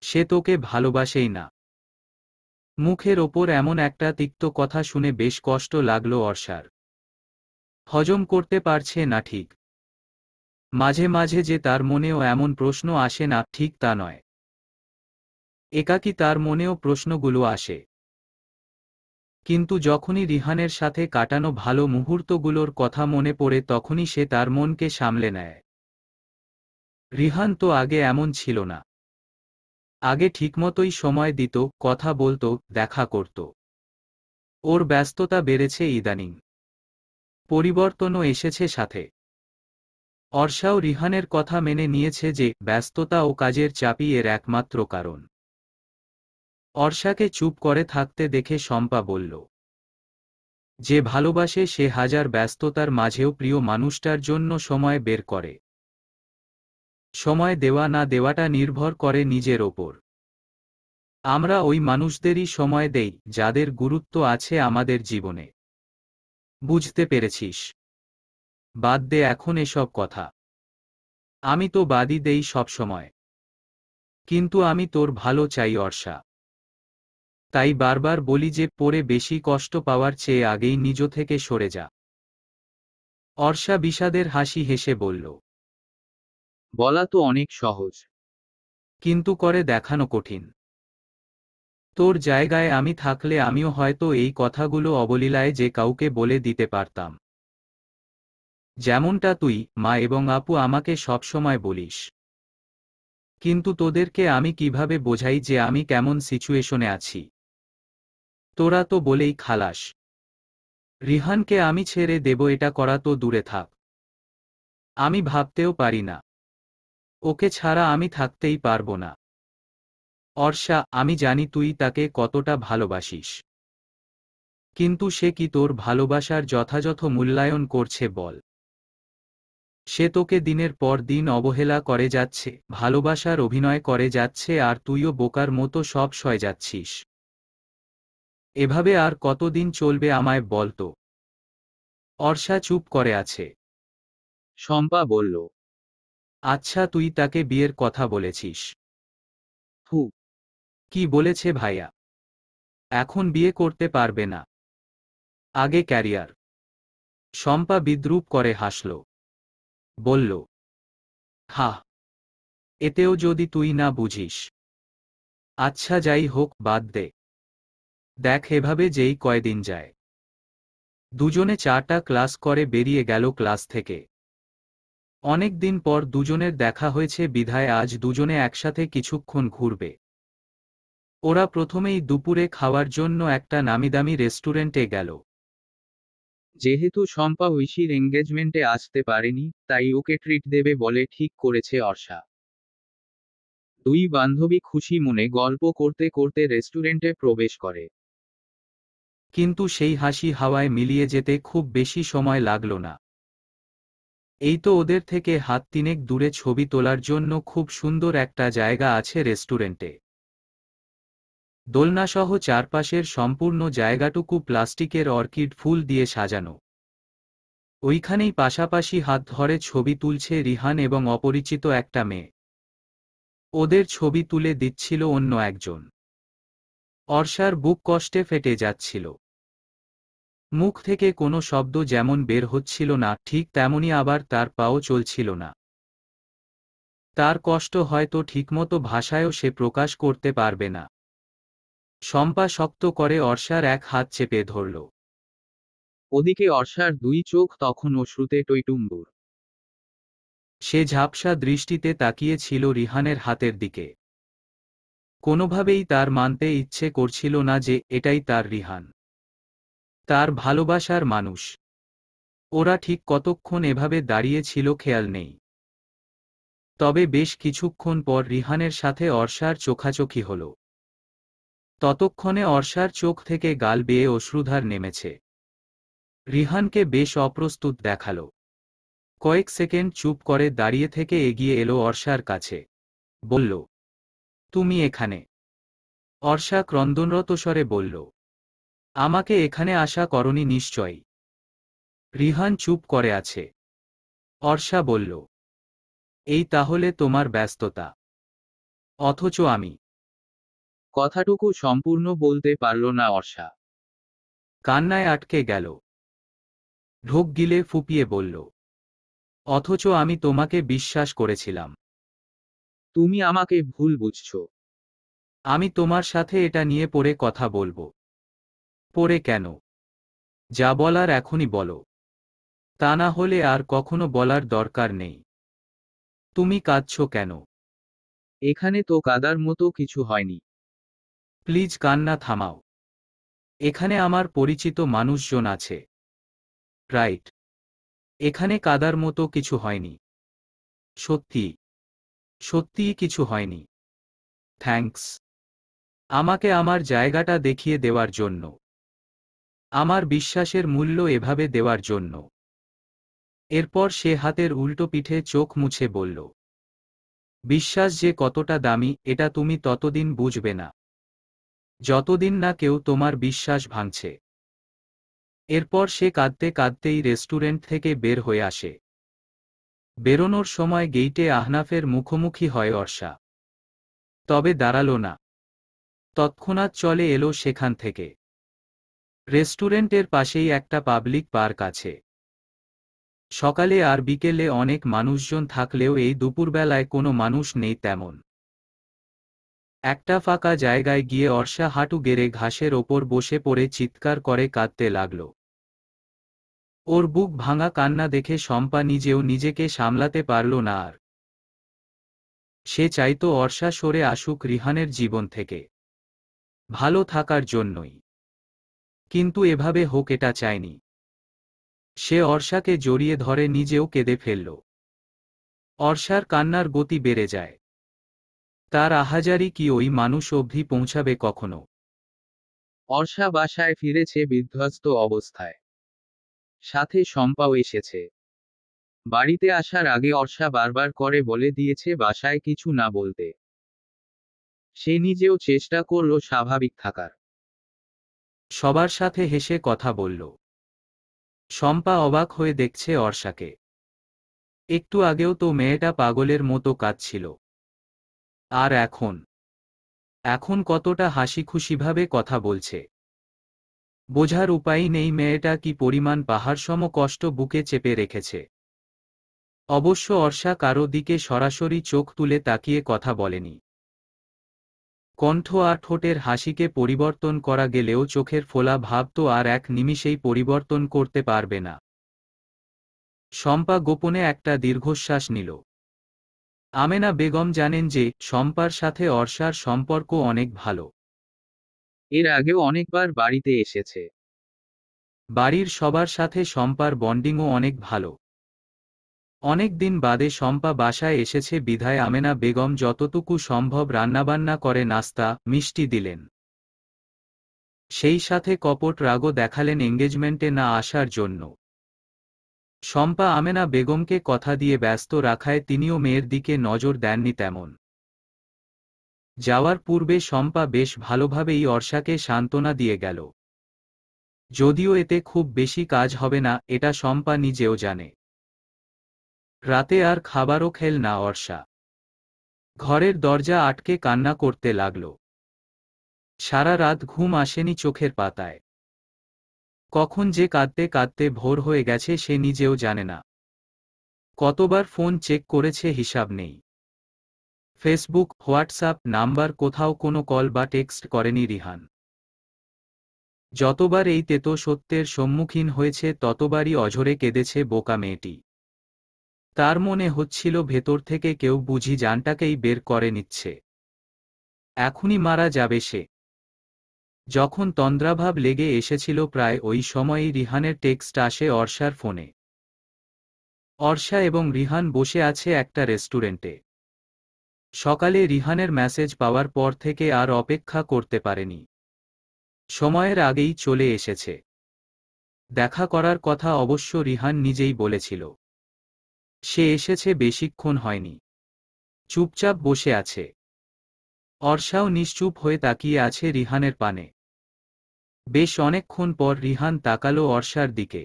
সে তোকে ভালোবাসেই না। মুখের ওপর এমন একটা তিক্ত কথা শুনে বেশ কষ্ট লাগলো অর্ষার। হজম করতে পারছে না ঠিক। মাঝে মাঝে যে তার মনেও এমন প্রশ্ন আসে না, ঠিক তা নয়। একাকী তার মনেও প্রশ্নগুলো আসে। কিন্তু যখনই রিহানের সাথে কাটানো ভালো মুহূর্তগুলোর কথা মনে পড়ে তখনই সে তার মনকে সামলে নেয়। রিহান তো আগে এমন ছিল না। আগে ঠিকমতোই সময় দিত, কথা বলতো, দেখা করত। ওর ব্যস্ততা বেড়েছে ইদানিং। পরিবর্তনও এসেছে সাথে। অর্ষাও রিহানের কথা মেনে নিয়েছে যে ব্যস্ততা ও কাজের চাপই এর একমাত্র কারণ। অর্ষাকে চুপ করে থাকতে দেখে শম্পা বলল, যে ভালোবাসে সে হাজার ব্যস্ততার মাঝেও প্রিয় মানুষটার জন্য সময় বের করে। সময় দেওয়া না দেওয়াটা নির্ভর করে নিজের ওপর। আমরা ওই মানুষদেরই সময় দেই যাদের গুরুত্ব আছে আমাদের জীবনে। বুঝতে পেরেছিস? বাদ দে এখন এসব কথা। আমি তো বাদই দেই সবসময়। কিন্তু আমি তোর ভালো চাই অর্ষা। তাই বারবার বলি যে পরে বেশি কষ্ট পাওয়ার চেয়ে আগেই নিজ থেকে সরে যা। অর্ষা বিষাদের হাসি হেসে বলল, বলা তো অনেক সহজ। কিন্তু করে দেখানো কঠিন। তোর জায়গায় আমি থাকলে আমিও হয়তো এই কথাগুলো অবলীলায় যে কাউকে বলে দিতে পারতাম। যেমনটা তুই, মা এবং আপু আমাকে সবসময় বলিস। কিন্তু তোদেরকে আমি কিভাবে বোঝাই যে আমি কেমন সিচুয়েশনে আছি? তোরা তো বলেই খালাস। রিহানকে আমি ছেড়ে দেব এটা করা তো দূরে থাক। আমি ভাবতেও পারি না। ওকে ছাড়া আমি থাকতেই পারবো না। অর্ষা, আমি জানি তুই তাকে কতটা ভালোবাসিস। কিন্তু সে কি তোর ভালোবাসার যথাযথ মূল্যায়ন করছে বল? সে তোকে দিনের পর দিন অবহেলা করে যাচ্ছে, ভালোবাসার অভিনয় করে যাচ্ছে, আর তুইও বোকার মতো সব সয়ে যাচ্ছিস। এভাবে আর কতদিন চলবে আমায় বলতো? অর্ষা চুপ করে আছে। শম্পা বলল। আচ্ছা, তুই তাকে বিয়ের কথা বলেছিস? ফু। কি বলেছে ভাইয়া? এখন বিয়ে করতে পারবে না, আগে ক্যারিয়ার। শম্পা বিদ্রূপ করে হাসল। বলল, হাহ, এতেও যদি তুই না বুঝিস। আচ্ছা যাই হোক, বাদ দে। দেখ এভাবে যেই কয়দিন যায়। দুজনে 4টা ক্লাস করে বেরিয়ে গেল ক্লাস থেকে। অনেক দিন পর দুজনের দেখা হয়েছে বিধায় আজ দুজনে একসাথে কিছুক্ষণ ঘুরবে। ওরা প্রথমেই দুপুরে খাওয়ার জন্য একটা নামিদামি রেস্টুরেন্টে গেল। যেহেতু শম্পা ঐশীর এঙ্গেজমেন্টে আসতে পারেনি, তাই ওকে ট্রিট দেবে বলে ঠিক করেছে অর্ষা। দুই বান্ধবী খুশি মনে গল্প করতে করতে রেস্টুরেন্টে প্রবেশ করে। কিন্তু সেই হাসি হাওয়ায় মিলিয়ে যেতে খুব বেশি সময় লাগল না। এই তো ওদের থেকে হাত তিনেক দূরে ছবি তোলার জন্য খুব সুন্দর একটা জায়গা আছে রেস্টুরেন্টে। দোলনাসহ চারপাশের সম্পূর্ণ জায়গাটুকু প্লাস্টিকের অর্কিড ফুল দিয়ে সাজানো। ওইখানেই পাশাপাশি হাত ধরে ছবি তুলছে রিহান এবং অপরিচিত একটা মেয়ে। ওদের ছবি তুলে দিচ্ছিল অন্য একজন। অর্ষার বুক কষ্টে ফেটে যাচ্ছিল। মুখ থেকে কোনো শব্দ যেমন বের হচ্ছিল না, ঠিক তেমনি আবার তার পাও চলছিল না। তার কষ্ট হয়তো ঠিকমতো ভাষায়ও সে প্রকাশ করতে পারবে না। শম্পা শক্ত করে অর্ষার এক হাত চেপে ধরল। ওদিকে অর্ষার দুই চোখ তখনও শ্রুতে টইটুম্বুর। সে ঝাপসা দৃষ্টিতে তাকিয়ে ছিল রিহানের হাতের দিকে। কোনোভাবেই তার মানতে ইচ্ছে করছিল না যে এটাই তার রিহান, তার ভালোবাসার মানুষ। ওরা ঠিক কতক্ষণ এভাবে দাঁড়িয়ে ছিল খেয়াল নেই। তবে বেশ কিছুক্ষণ পর রিহানের সাথে অর্ষার চোখাচোখি হল। ততক্ষণে অর্ষার চোখ থেকে গাল বেয়ে অশ্রুধার নেমেছে। রিহানকে বেশ অপ্রস্তুত দেখাল। কয়েক সেকেন্ড চুপ করে দাঁড়িয়ে থেকে এগিয়ে এলো অর্ষার কাছে। বলল, তুমি এখানে? অর্ষা ক্রন্দনরত স্বরে বলল, আমাকে এখানে আশা করনি নিশ্চয়ই। রিহান চুপ করে আছে। অর্ষা বলল, এই তাহলে তোমার ব্যস্ততা। অথচ আমি। কথাটুকু সম্পূর্ণ বলতে পারল না অর্ষা। কান্নায় আটকে গেল। ঢোক গিলে ফুপিয়ে বলল, অথচ আমি তোমাকে বিশ্বাস করেছিলাম। তুমি আমাকে ভুল বুঝছো। আমি তোমার সাথে এটা নিয়ে পরে কথা বলবো। পরে কেন? যা বলার এখনই বলো। তা না হলে আর কখনো বলার দরকার নেই। তুমি কাঁদছো কেন? এখানে তো কাদার মতো কিছু হয়নি। প্লিজ কান্না থামাও। এখানে আমার পরিচিত মানুষজন আছে। রাইট। এখানে কাদার মতো কিছু হয়নি। সত্যি, সত্যিই কিছু হয়নি। থ্যাঙ্কস, আমাকে আমার জায়গাটা দেখিয়ে দেওয়ার জন্য, আমার বিশ্বাসের মূল্য এভাবে দেওয়ার জন্য। এরপর সে হাতের উল্টো পিঠে চোখ মুছে বলল, বিশ্বাস যে কতটা দামি এটা তুমি ততদিন বুঝবে না, যতদিন না কেউ তোমার বিশ্বাস ভাঙছে। এরপর সে কাঁদতে কাঁদতেই রেস্টুরেন্ট থেকে বের হয়ে আসে। বেরোনোর সময় গেইটে আহনাফের মুখোমুখি হয় অর্ষা। তবে দাঁড়ালো না। তৎক্ষণাৎ চলে এলো সেখান থেকে। রেস্টুরেন্টের পাশেই একটা পাবলিক পার্ক আছে। সকালে আর বিকেলে অনেক মানুষজন থাকলেও এই দুপুরবেলায় কোনো মানুষ নেই তেমন। একটা ফাঁকা জায়গায় গিয়ে অর্ষা হাঁটু গেড়ে ঘাসের ওপর বসে পড়ে চিৎকার করে কাঁদতে লাগল। ওর বুক ভাঙা কান্না দেখে শম্পা নিজেও নিজেকে সামলাতে পারল না আর। সে চাইতো অর্ষা সরে আসুক রিহানের জীবন থেকে, ভালো থাকার জন্যই। কিন্তু এভাবে হোক এটা চায়নি। সে অর্ষাকে জড়িয়ে ধরে নিজেও কেঁদে ফেলল। অর্ষার কান্নার গতি বেড়ে যায়। তার আহাজারি কি ওই মানুষ অবধি পৌঁছাবে কখনো? অর্ষা বাসায় ফিরেছে বিধ্বস্ত অবস্থায়। সাথে শম্পাও এসেছে। বাড়িতে আসার আগে অর্ষা বারবার করে বলে দিয়েছে বাসায় কিছু না বলতে। সে নিজেও চেষ্টা করল স্বাভাবিক থাকার। সবার সাথে হেসে কথা বলল। শম্পা অবাক হয়ে দেখছে অর্ষাকে। একটু আগেও তো মেয়েটা পাগলের মতো কাঁদছিল। আর এখন এখন কতটা হাসিখুশিভাবে কথা বলছে। বোঝার উপায় নেই মেয়েটা কি পরিমাণ পাহাড়সম কষ্ট বুকে চেপে রেখেছে। অবশ্য অর্ষা কারো দিকে সরাসরি চোখ তুলে তাকিয়ে কথা বলেনি। কণ্ঠ আর ঠোঁটের হাসিকে পরিবর্তন করা গেলেও চোখের ফোলা ভাব তো আর এক নিমিষেই পরিবর্তন করতে পারবে না। শম্পা গোপনে একটা দীর্ঘশ্বাস নিল। আমেনা বেগম জানেন যে শম্পার সাথে অর্ষার সম্পর্ক অনেক ভালো। এর আগেও অনেকবার বাড়িতে এসেছে। বাড়ির সবার সাথে শম্পার বন্ডিংও অনেক ভালো। অনেক দিন বাদে শম্পা বাসায় এসেছে বিধায় আমেনা বেগম যতটুকু সম্ভব রান্নাবান্না করে নাস্তা মিষ্টি দিলেন। সেই সাথে কপট রাগও দেখালেন এঙ্গেজমেন্টে না আসার জন্য। শম্পা আমেনা বেগমকে কথা দিয়ে ব্যস্ত রাখায় তিনিও মেয়ের দিকে নজর দেননি তেমন। যাওয়ার পূর্বে শম্পা বেশ ভালোভাবেই অর্ষাকে সান্ত্বনা দিয়ে গেল। যদিও এতে খুব বেশি কাজ হবে না এটা শম্পা নিজেও জানে। রাতে আর খাবারও খেল না অর্ষা। ঘরের দরজা আটকে কান্না করতে লাগল। সারা রাত ঘুম আসেনি চোখের পাতায়। কখন যে কাঁদতে কাঁদতে ভোর হয়ে গেছে সে নিজেও জানে না। কতবার ফোন চেক করেছে হিসাব নেই। ফেসবুক হোয়াটসঅ্যাপ নাম্বার কোথাও কোনো কল বা টেক্সট করেনি রিহান। যতবার এই তেতো সত্যের সম্মুখীন হয়েছে ততবারই অঝরে কেঁদেছে বোকা মেয়েটি। তার মনে হচ্ছিল ভেতর থেকে কেউ বুঝি জানটাকেই বের করে নিচ্ছে। এখনই মারা যাবে সে। যখন তন্দ্রাভাব লেগে এসেছিল প্রায় ওই সময়ই রিহানের টেক্সট আসে অর্ষার ফোনে। অর্ষা এবং রিহান বসে আছে একটা রেস্টুরেন্টে। সকালে রিহানের মেসেজ পাওয়ার পর থেকে আর অপেক্ষা করতে পারেনি। সময়ের আগেই চলে এসেছে। দেখা করার কথা অবশ্য রিহান নিজেই বলেছিল। সে এসেছে বেশিক্ষণ হয়নি। চুপচাপ বসে আছে। অর্ষাও নিশ্চুপ হয়ে তাকিয়ে আছে রিহানের পানে। বেশ অনেকক্ষণ পর রিহান তাকালো অর্ষার দিকে।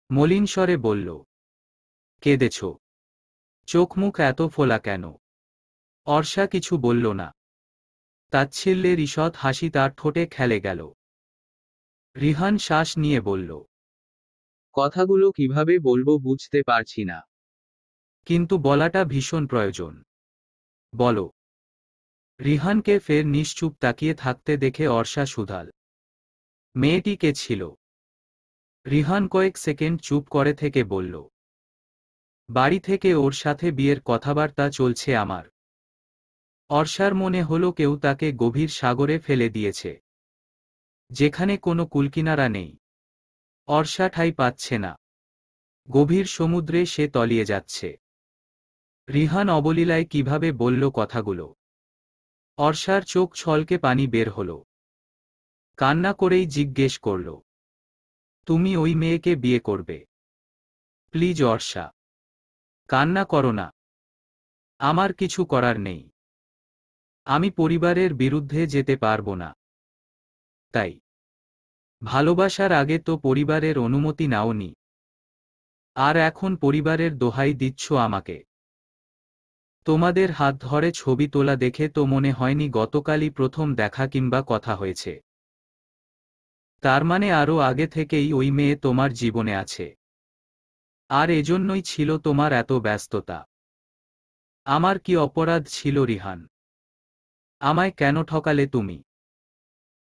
মলিন স্বরে বলল, কেঁদেছ? চোখ মুখ এত ফোলা কেন? অর্ষা কিছু বলল না। তাচ্ছিল্যের ঈষৎ হাসি তার ঠোঁটে খেলে গেল। রিহান শ্বাস নিয়ে বলল, কথাগুলো কিভাবে বলবো বুঝতে পারছি না। কিন্তু বলাটা ভীষণ প্রয়োজন। বলো। রিহানকে ফের নিশ্চুপ তাকিয়ে থাকতে দেখে অর্ষা শুধাল, মেয়েটি কে ছিল? রিহান কয়েক সেকেন্ড চুপ করে থেকে বলল, বাড়ি থেকে ওর সাথে বিয়ের কথাবার্তা চলছে আমার। অর্ষার মনে হলো কেউ তাকে গভীর সাগরে ফেলে দিয়েছে, যেখানে কোনো কুলকিনারা নেই। অর্ষা ঠাঁই পাচ্ছে না। গভীর সমুদ্রে সে তলিয়ে যাচ্ছে। রিহান অবলীলায় কিভাবে বলল কথাগুলো। অর্ষার চোখ ছলকে পানি বের হল। কান্না করেই জিজ্ঞেস করল, তুমি ওই মেয়েকে বিয়ে করবে? প্লিজ অর্ষা, কান্না করো না। আমার কিছু করার নেই। আমি পরিবারের বিরুদ্ধে যেতে পারবো না। তাই ভালোবাসার আগে তো পরিবারের অনুমতি নাওনি, আর এখন পরিবারের দোহাই দিচ্ছ আমাকে? তোমাদের হাত ধরে ছবি তোলা দেখে তো মনে হয়নি গতকালই প্রথম দেখা কিংবা কথা হয়েছে। তার মানে আরও আগে থেকেই ওই মেয়ে তোমার জীবনে আছে। আর এজন্যই ছিল তোমার এত ব্যস্ততা। আমার কি অপরাধ ছিল রিহান? আমায় কেন ঠকালে তুমি?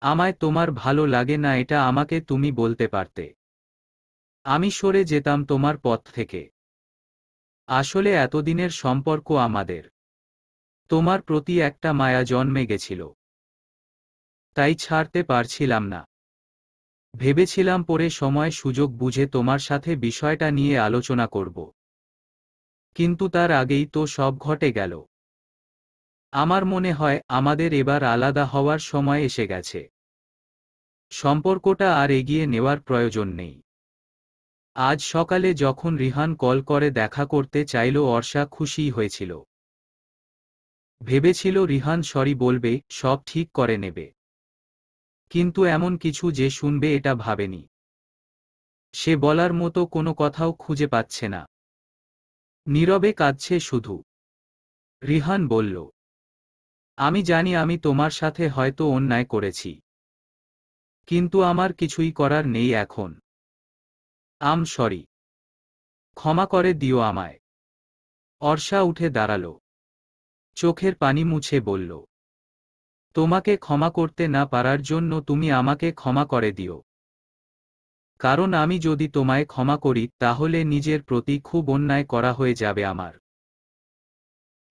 আমায় তোমার ভালো লাগে না এটা আমাকে তুমি বলতে পারতে। আমি সরে যেতাম তোমার পথ থেকে। আসলে এতদিনের সম্পর্ক আমাদের। তোমার প্রতি একটা মায়া জন্মে গেছিল, তাই ছাড়তে পারছিলাম না। ভেবেছিলাম পরে সময় সুযোগ বুঝে তোমার সাথে বিষয়টা নিয়ে আলোচনা করব, কিন্তু তার আগেই তো সব ঘটে গেল। আমার মনে হয় আমাদের এবার আলাদা হওয়ার সময় এসে গেছে। সম্পর্কটা আর এগিয়ে নেওয়ার প্রয়োজন নেই। আজ সকালে যখন রিহান কল করে দেখা করতে চাইল অর্ষা খুশিই হয়েছিল। ভেবেছিল রিহান সরি বলবে, সব ঠিক করে নেবে। কিন্তু এমন কিছু যে শুনবে এটা ভাবেনি। সে বলার মতো কোনো কথাও খুঁজে পাচ্ছে না। নীরবে কাঁদছে শুধু। রিহান বলল, আমি জানি আমি তোমার সাথে হয়তো অন্যায় করেছি, কিন্তু আমার কিছুই করার নেই এখন। সরি। ক্ষমা করে দিও আমায়। অর্ষা উঠে দাঁড়ালো। চোখের পানি মুছে বলল, তোমাকে ক্ষমা করতে না পারার জন্য তুমি আমাকে ক্ষমা করে দিও। কারণ আমি যদি তোমায় ক্ষমা করি তাহলে নিজের প্রতি খুব অন্যায় করা হয়ে যাবে আমার।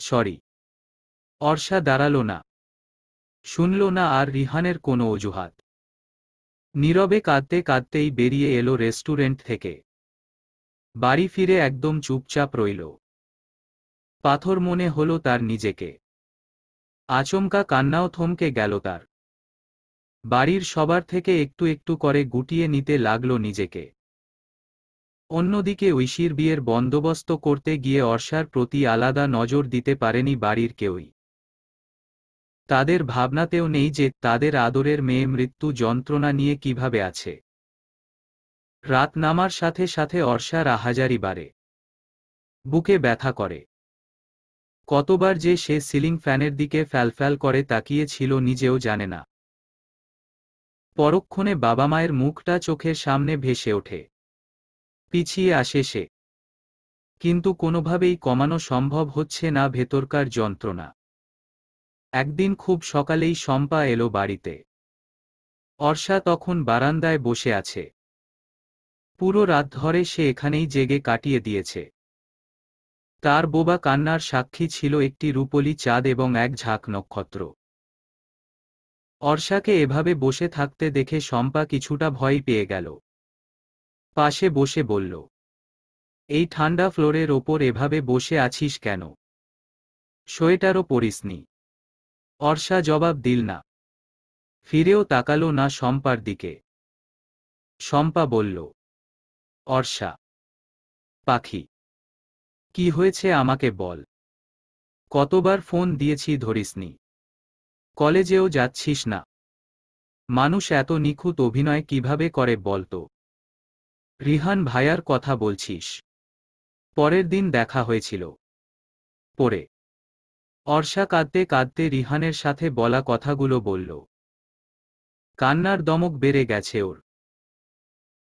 সরি। অর্ষা দাঁড়ালো না, শুনল না আর রিহানের কোনো অজুহাত। নীরবে কাঁদতে কাঁদতেই বেরিয়ে এলো রেস্টুরেন্ট থেকে। বাড়ি ফিরে একদম চুপচাপ রইল। পাথর মনে হলো তার নিজেকে। আচমকা কান্নাও থমকে গেল তার। বাড়ির সবার থেকে একটু একটু করে গুটিয়ে নিতে লাগলো নিজেকে। অন্যদিকে ঐশীর বিয়ের বন্দোবস্ত করতে গিয়ে অর্ষার প্রতি আলাদা নজর দিতে পারেনি বাড়ির কেউই। তাদের ভাবনাতেও নেই যে তাদের আদরের মেয়ে মৃত্যু যন্ত্রণা নিয়ে কিভাবে আছে। রাত নামার সাথে সাথে অর্ষার আহাজারি বাড়ে। বুকে ব্যথা করে। কতবার যে সে সিলিং ফ্যানের দিকে ফ্যালফ্যাল করে তাকিয়েছিল নিজেও জানে না। পরক্ষণে বাবা মায়ের মুখটা চোখের সামনে ভেসে ওঠে। পিছিয়ে আসে সে, কিন্তু কোনোভাবেই কমানো সম্ভব হচ্ছে না ভেতরকার যন্ত্রণা। একদিন খুব সকালেই শম্পা এলো বাড়িতে। অর্ষা তখন বারান্দায় বসে আছে। পুরো রাত ধরে সে এখানেই জেগে কাটিয়ে দিয়েছে। তার বোবা কান্নার সাক্ষী ছিল একটি রূপোলি চাঁদ এবং এক ঝাঁক নক্ষত্র। অর্ষাকে এভাবে বসে থাকতে দেখে শম্পা কিছুটা ভয় পেয়ে গেল। পাশে বসে বলল, এই ঠান্ডা ফ্লোরের ওপর এভাবে বসে আছিস কেন? সোয়েটারও পরিসনি। অর্ষা জবাব দিল না। ফিরেও তাকালো না শম্পার দিকে। শম্পা বলল, অর্ষা পাখি, কি হয়েছে আমাকে বল। কতবার ফোন দিয়েছি ধরিসনি। কলেজেও যাচ্ছিস না। মানুষ এত নিখুঁত অভিনয় কিভাবে করে বলতো? রিহান ভাইয়ার কথা বলছিস? পরের দিন দেখা হয়েছিল। পরে অর্ষা কাঁদতে কাঁদতে রিহানের সাথে বলা কথাগুলো বলল। কান্নার দমক বেড়ে গেছে ওর।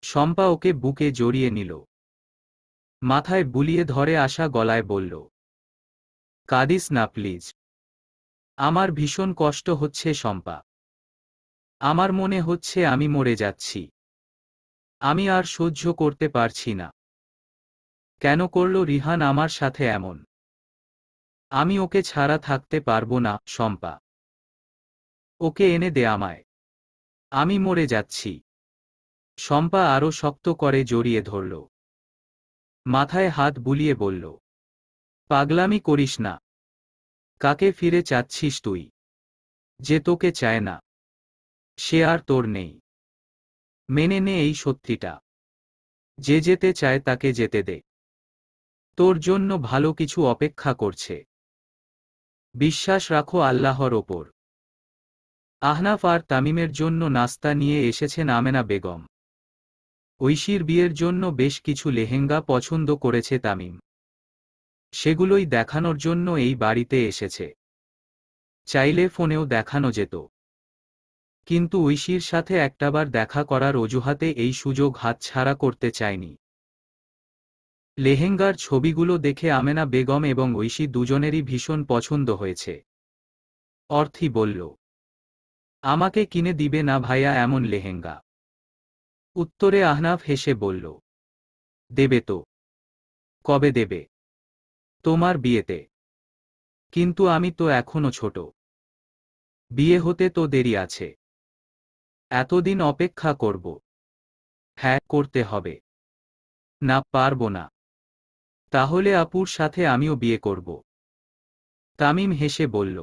শম্পা ওকে বুকে জড়িয়ে নিল। মাথায় বুলিয়ে ধরে আসা গলায় বলল, কাঁদিস না প্লিজ। আমার ভীষণ কষ্ট হচ্ছে শম্পা। আমার মনে হচ্ছে আমি মরে যাচ্ছি। আমি আর সহ্য করতে পারছি না। কেন করলো রিহান আমার সাথে এমন? আমি ওকে ছাড়া থাকতে পারবো না শম্পা। ওকে এনে দে আমায়। আমি মরে যাচ্ছি। শম্পা আরো শক্ত করে জড়িয়ে ধরল। মাথায় হাত বুলিয়ে বলল, পাগলামি করিস না। কাকে ফিরে চাচ্ছিস তুই? যে তোকে চায় না সে আর তোর নেই। মেনে নে এই সত্যিটা। যে যেতে চায় তাকে যেতে দে। তোর জন্য ভালো কিছু অপেক্ষা করছে। বিশ্বাস রাখো আল্লাহর ওপর। আহনাফ আর তামিমের জন্য নাস্তা নিয়ে এসেছেন আমেনা বেগম। ঐশীর বিয়ের জন্য বেশ কিছু লেহেঙ্গা পছন্দ করেছে তামিম। সেগুলোই দেখানোর জন্য এই বাড়িতে এসেছে। চাইলে ফোনেও দেখানো যেত, কিন্তু ঐশীর সাথে একটাবার দেখা করার অজুহাতে এই সুযোগ হাতছাড়া করতে চায়নি। লেহেঙ্গার ছবিগুলো দেখে আমেনা বেগম এবং ঐশী দুজনেরই ভীষণ পছন্দ হয়েছে। অর্থি বলল, আমাকে কিনে দিবে না ভাইয়া এমন লেহেঙ্গা? উত্তরে আহনাফ হেসে বলল, দেবে তো। কবে দেবে? তোমার বিয়েতে। কিন্তু আমি তো এখনো ছোট। বিয়ে হতে তো দেরি আছে। এতদিন অপেক্ষা করব? হ্যাঁ, করতে হবে। না, পারব না। তাহলে আপুর সাথে আমিও বিয়ে করব। তামিম হেসে বলল,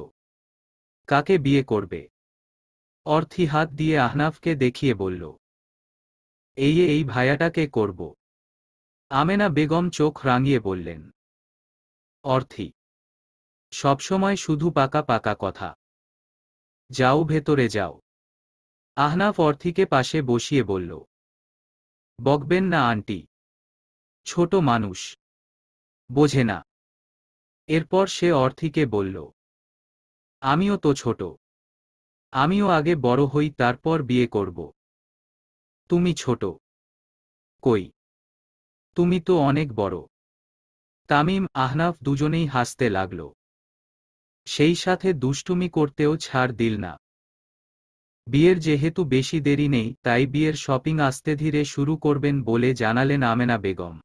কাকে বিয়ে করবে? অর্থি হাত দিয়ে আহনাফকে দেখিয়ে বলল, এই ভাইয়াটাকে করব। আমেনা বেগম চোখ রাঙিয়ে বললেন, অর্থি, সবসময় শুধু পাকা পাকা কথা। যাও ভেতরে যাও। আহনাফ অর্থিকে পাশে বসিয়ে বলল, বকবেন না আন্টি, ছোট মানুষ, বোঝে না। এরপর সে অর্থিকে বলল, আমিও তো ছোট, আমিও আগে বড় হই তারপর বিয়ে করব। তুমি ছোট কই, তুমি তো অনেক বড়। তামিম আহনাফ দুজনেই হাসতে লাগল, সেই সাথে দুষ্টুমি করতেও ছাড় দিল না। বিয়ের যেহেতু বেশি দেরি নেই তাই বিয়ের শপিং আস্তে ধীরে শুরু করবেন বলে জানালেন আমেনা বেগম।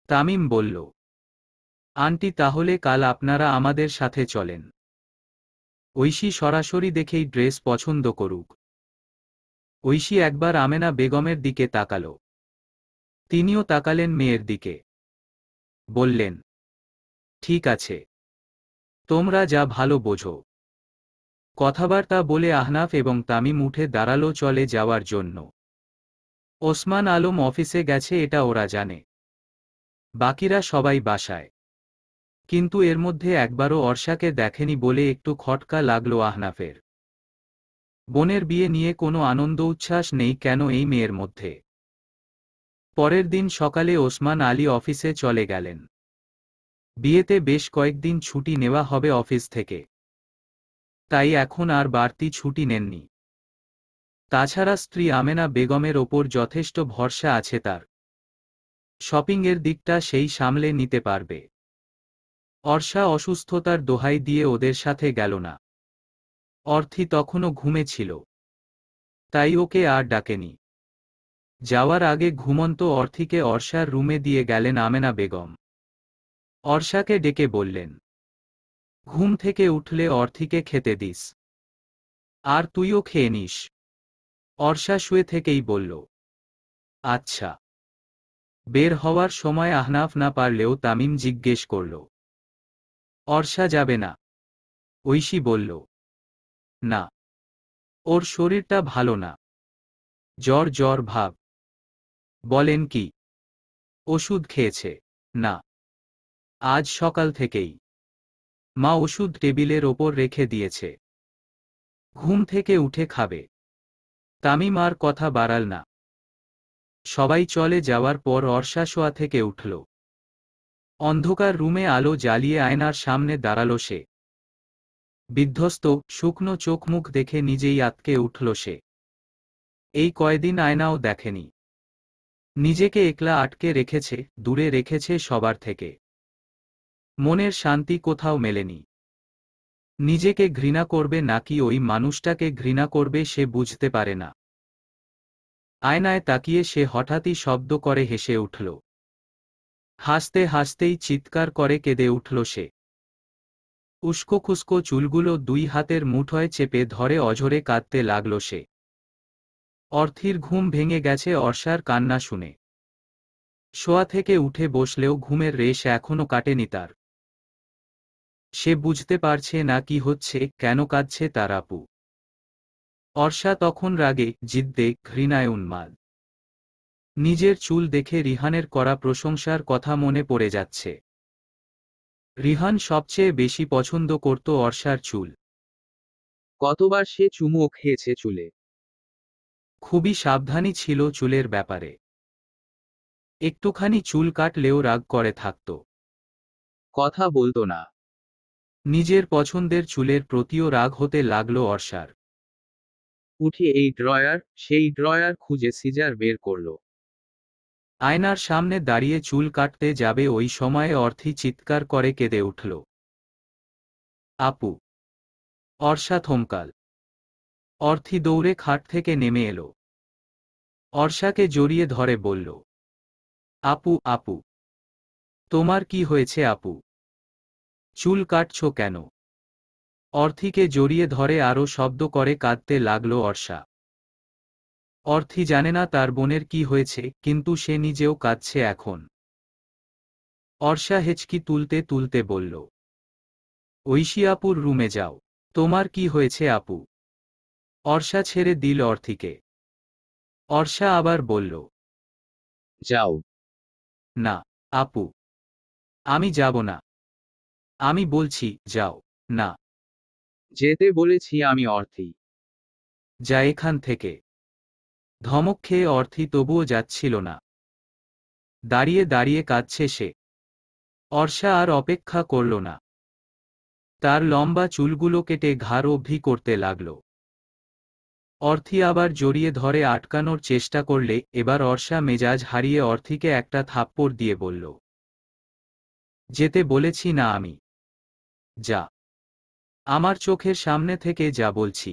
তামিম বলল, আন্টি তাহলে কাল আপনারা আমাদের সাথে চলেন, ঐশী সরাসরি দেখেই ড্রেস পছন্দ করুক। ঐশী একবার আমেনা বেগমের দিকে তাকাল, তিনিও তাকালেন মেয়ের দিকে, বললেন, ঠিক আছে, তোমরা যা ভালো বোঝো। কথাবার্তা বলে আহনাফ এবং তামিম উঠে দাঁড়ালো চলে যাওয়ার জন্য। ওসমান আলম অফিসে গেছে এটা ওরা জানে, বাকিরা সবাই বাসায়। কিন্তু এর মধ্যে একবারও অর্ষাকে দেখেনি বলে একটু খটকা লাগলো আহনাফের। বোনের বিয়ে নিয়ে কোনো আনন্দ উচ্ছ্বাস নেই কেন এই মেয়ের মধ্যে। পরের দিন সকালে ওসমান আলী অফিসে চলে গেলেন। বিয়েতে বেশ কয়েকদিন ছুটি নেওয়া হবে অফিস থেকে, তাই এখন আর বাড়তি ছুটি নেননি। তাছাড়া স্ত্রী আমেনা বেগমের ওপর যথেষ্ট ভরসা আছে তার, শপিংয়ের দিকটা সেই সামলে নিতে পারবে। অর্ষা অসুস্থতার দোহাই দিয়ে ওদের সাথে গেল না। অর্থি তখনও ঘুমে ছিল, তাই ওকে আর ডাকেনি। যাওয়ার আগে ঘুমন্ত অর্থিকে অর্ষার রুমে দিয়ে গেলেন আমেনা বেগম। অর্ষাকে ডেকে বললেন, ঘুম থেকে উঠলে অর্থিকে খেতে দিস, আর তুইও খেয়ে নিস। অর্ষা শুয়ে থেকেই বলল, আচ্ছা। বের হওয়ার সময় আহনাফ না পারলেও তামিম জিজ্ঞেস করল, অর্ষা যাবে না? ঐশী বলল, না, ওর শরীরটা ভালো না, জ্বর জ্বর ভাব। বলেন কি, ওষুধ খেয়েছে? না, আজ সকাল থেকেই মা ওষুধ টেবিলের ওপর রেখে দিয়েছে, ঘুম থেকে উঠে খাবে। তামিম আর কথা বাড়াল না। সবাই চলে যাওয়ার পর অর্ষা শোয়া থেকে উঠল। অন্ধকার রুমে আলো জ্বালিয়ে আয়নার সামনে দাঁড়ালো সে। বিধ্বস্ত শুকনো চোখ মুখ দেখে নিজেই আঁতকে উঠল সে। এই কয়দিন আয়নাও দেখেনি, নিজেকে একলা আটকে রেখেছে, দূরে রেখেছে সবার থেকে। মনের শান্তি কোথাও মেলেনি। নিজেকে ঘৃণা করবে নাকি ওই মানুষটাকে ঘৃণা করবে সে বুঝতে পারে না। আয়নায় তাকিয়ে সে হঠাৎই শব্দ করে হেসে উঠল। হাসতে হাসতেই চিৎকার করে কেঁদে উঠল সে। উস্কো খুস্কো চুলগুলো দুই হাতের মুঠোয় চেপে ধরে অঝরে কাঁদতে লাগল সে। অর্থির ঘুম ভেঙে গেছে অর্ষার কান্না শুনে। শোয়া থেকে উঠে বসলেও ঘুমের রেশ এখনো কাটেনি তার। সে বুঝতে পারছে না কি হচ্ছে, কেন কাঁদছে তার আপু। অর্ষা তখন রাগে, জিদ্দে, ঘৃণায় উন্মাদ। নিজের চুল দেখে রিহানের করা প্রশংসার কথা মনে পড়ে যাচ্ছে। রিহান সবচেয়ে বেশি পছন্দ করত অর্ষার চুল। কতবার সে চুমুও খেয়েছে চুলে। খুবই সাবধানী ছিল চুলের ব্যাপারে। একটুখানি চুল কাটলেও রাগ করে থাকত। কথা বলতো না। নিজের পছন্দের চুলের প্রতিও রাগ হতে লাগলো অর্ষার। উঠে এই ড্রয়ার সেই ড্রয়ার খুঁজে সিজার বের করলো। আয়নার সামনে দাঁড়িয়ে চুল কাটতে যাবে ওই সময়ে অর্থি চিৎকার করে কেঁদে উঠল, আপু। অর্ষা থমকাল। অর্থি দৌড়ে খাট থেকে নেমে এলো। অর্ষাকে জড়িয়ে ধরে বলল, আপু আপু, তোমার কি হয়েছে আপু? চুল কাটছো কেন? অর্থিকে জড়িয়ে ধরে আরো শব্দ করে কাঁদতে লাগলো অর্ষা। অর্থি জানে না তার বোনের কি হয়েছে, কিন্তু সে নিজেও কাঁদছে এখন। অর্ষা হেঁচকি তুলতে তুলতে বলল, ঐশী আপুর রুমে যাও। তোমার কি হয়েছে আপু? অর্ষা ছেড়ে দিল অর্থিকে। অর্ষা আবার বলল, যাও। না আপু, আমি যাব না। আমি বলছি যাও। না। যেতে বলেছি আমি অর্থি। যা এখান থেকে। ধমক খেয়ে অর্থি তবুও যাচ্ছিল না। দাঁড়িয়ে দাঁড়িয়ে কাঁদছে সে। অর্ষা আর অপেক্ষা করল না। তার লম্বা চুলগুলো কেটে ঘাড় অবধি করতে লাগল। অর্থি আবার জড়িয়ে ধরে আটকানোর চেষ্টা করলে এবার অর্ষা মেজাজ হারিয়ে অর্থিকে একটা থাপ্পড় দিয়ে বলল, যেতে বলেছি না আমি? যা, আমার চোখের সামনে থেকে যা বলছি।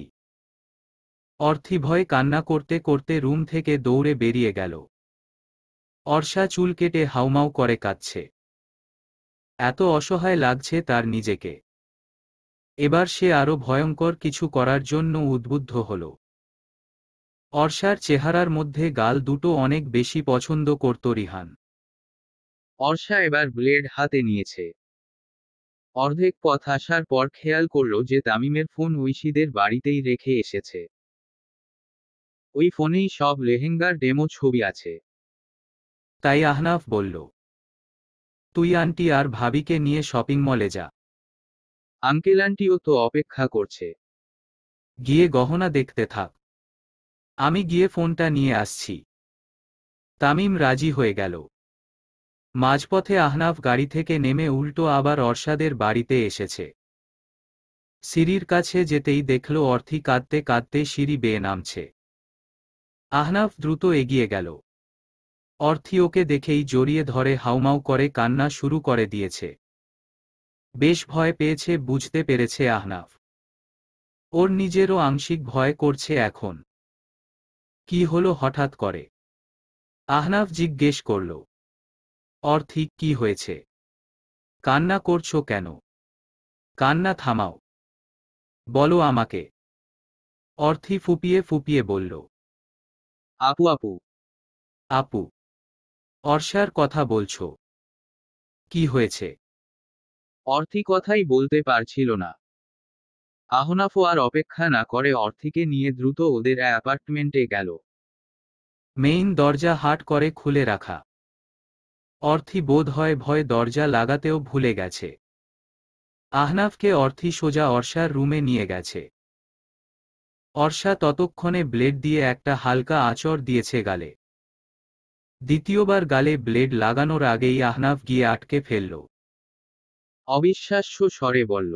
অর্থি ভয়ে কান্না করতে করতে রুম থেকে দৌড়ে বেরিয়ে গেল। অর্ষা চুল কেটে হাউমাউ করে কাঁদছে। এত অসহায় লাগছে তার নিজেকে। এবার সে আরো ভয়ঙ্কর কিছু করার জন্য উদ্বুদ্ধ হল। অর্ষার চেহারার মধ্যে গাল দুটো অনেক বেশি পছন্দ করত রিহান। অর্ষা এবার ব্লেড হাতে নিয়েছে। অর্ধেক পথ আসার পর খেয়াল করল যে তামিমের ফোন ঐশীদের বাড়িতেই রেখে এসেছে। ওই ফোনেই সব লেহেঙ্গার ডেমো ছবি আছে। তাই আহনাফ বলল, তুই আন্টি আর ভাবিকে নিয়ে শপিং মলে যা। আঙ্কেল আন্টিও তো অপেক্ষা করছে। গিয়ে গহনা দেখতে থাক, আমি গিয়ে ফোনটা নিয়ে আসছি। তামিম রাজি হয়ে গেল। মাঝপথে আহনাফ গাড়ি থেকে নেমে উল্টো আবার অর্ষাদের বাড়িতে এসেছে। সিঁড়ির কাছে যেতেই দেখল অর্থি কাঁদতে কাঁদতে সিঁড়ি বেয়ে নামছে। আহনাফ দ্রুত এগিয়ে গেল। অর্থি ওকে দেখেই জড়িয়ে ধরে হাউমাউ করে কান্না শুরু করে দিয়েছে। বেশ ভয় পেয়েছে, বুঝতে পেরেছে আহনাফ। ওর নিজেরও আংশিক ভয় করছে এখন। কি হলো হঠাৎ করে? আহনাফ জিজ্ঞেস করল। অর্থি, কি হয়েছে? কান্না করছো কেন? কান্না থামাও, বলো আমাকে। অর্থি ফুপিয়ে ফুপিয়ে বলল, আপু আপু। আপু? অর্ষার কথা বলছো? কি হয়েছে? অর্থি কথাই বলতে পারছিল না। আহনাফও আর অপেক্ষা না করে অর্থিকে নিয়ে দ্রুত ওদের অ্যাপার্টমেন্টে গেল। মেইন দরজা হাট করে খুলে রাখা। অর্থি বোধ হয় ভয় দরজা লাগাতেও ভুলে গেছে। আহনাফকে অর্থি সোজা অর্ষার রুমে নিয়ে গেছে। অর্ষা ততক্ষণে ব্লেড দিয়ে একটা হালকা আঁচড় দিয়েছে গালে। দ্বিতীয়বার গালে ব্লেড লাগানোর আগেই আহনাফ গিয়ে আটকে ফেলল। অবিশ্বাস্য স্বরে বলল,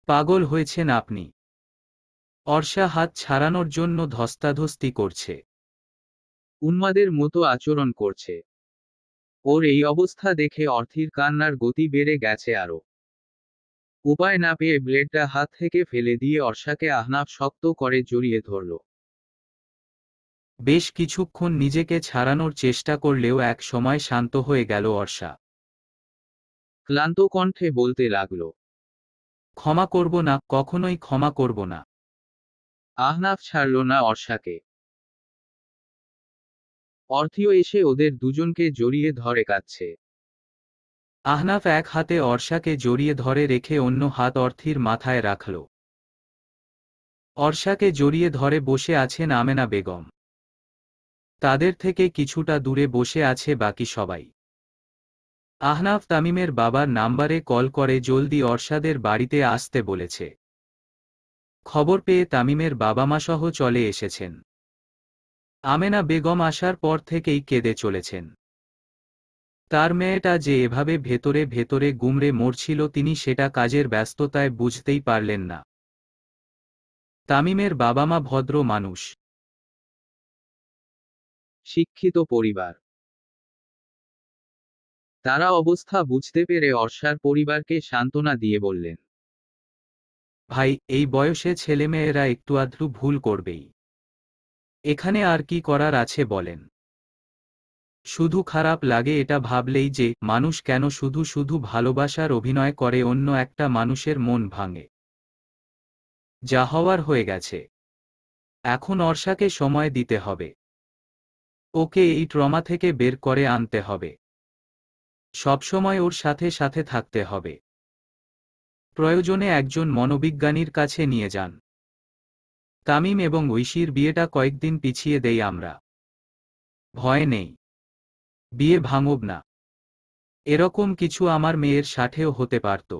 পাগল হয়েছেন আপনি? অর্ষা হাত ছাড়ানোর জন্য ধস্তাধস্তি করছে। উন্মাদের মতো আচরণ করছে। ওর এই অবস্থা দেখে অর্থির কান্নার গতি বেড়ে গেছে আরো। উপায় না পেয়ে ব্লেডটা হাত থেকে ফেলে দিয়ে অর্ষাকে আহনাফ শক্ত করে জড়িয়ে ধরল। বেশ কিছুক্ষণ নিজেকে ছাড়ানোর চেষ্টা করলেও এক সময় শান্ত হয়ে গেল অর্ষা। ক্লান্ত কণ্ঠে বলতে লাগল, ক্ষমা করব না, কখনোই ক্ষমা করব না। আহনাফ ছাড়ল না অর্ষাকে। অর্থিও এসে ওদের দুজনকে জড়িয়ে ধরে কাঁদছে। আহনাফ এক হাতে অর্ষাকে জড়িয়ে ধরে রেখে অন্য হাত অর্থির মাথায় রাখল। অর্ষাকে জড়িয়ে ধরে বসে আছেন আমেনা বেগম। তাদের থেকে কিছুটা দূরে বসে আছে বাকি সবাই। আহনাফ তামিমের বাবার নাম্বারে কল করে জলদি অর্ষাদের বাড়িতে আসতে বলেছে। খবর পেয়ে তামিমের বাবা মা সহ চলে এসেছেন। আমেনা বেগম আসার পর থেকেই কেঁদে চলেছেন। তার মেয়েটা যে এভাবে ভেতরে ভেতরে গুমড়ে মরছিল তিনি সেটা কাজের ব্যস্ততায় বুঝতেই পারলেন না। তামিমের বাবা মা ভদ্র মানুষ, শিক্ষিত পরিবার। তারা অবস্থা বুঝতে পেরে অর্ষার পরিবারকে সান্ত্বনা দিয়ে বললেন, ভাই, এই বয়সে ছেলেমেয়েরা একটু আধটু ভুল করবেই। এখানে আর কি করার আছে বলেন? শুধু খারাপ লাগে এটা ভাবলেই যে মানুষ কেন শুধু শুধু ভালোবাসার অভিনয় করে অন্য একটা মানুষের মন ভাঙে। যা হওয়ার হয়ে গেছে। এখন অর্ষাকে সময় দিতে হবে। ওকে এই ট্রমা থেকে বের করে আনতে হবে। সবসময় ওর সাথে সাথে থাকতে হবে। প্রয়োজনে একজন মনোবিজ্ঞানীর কাছে নিয়ে যান। তামিম এবং ঐশীর বিয়েটা কয়েকদিন পিছিয়ে দেই আমরা। ভয় নেই, বিয়ে ভাঙব না। এরকম কিছু আমার মেয়ের সাথেও হতে পারত।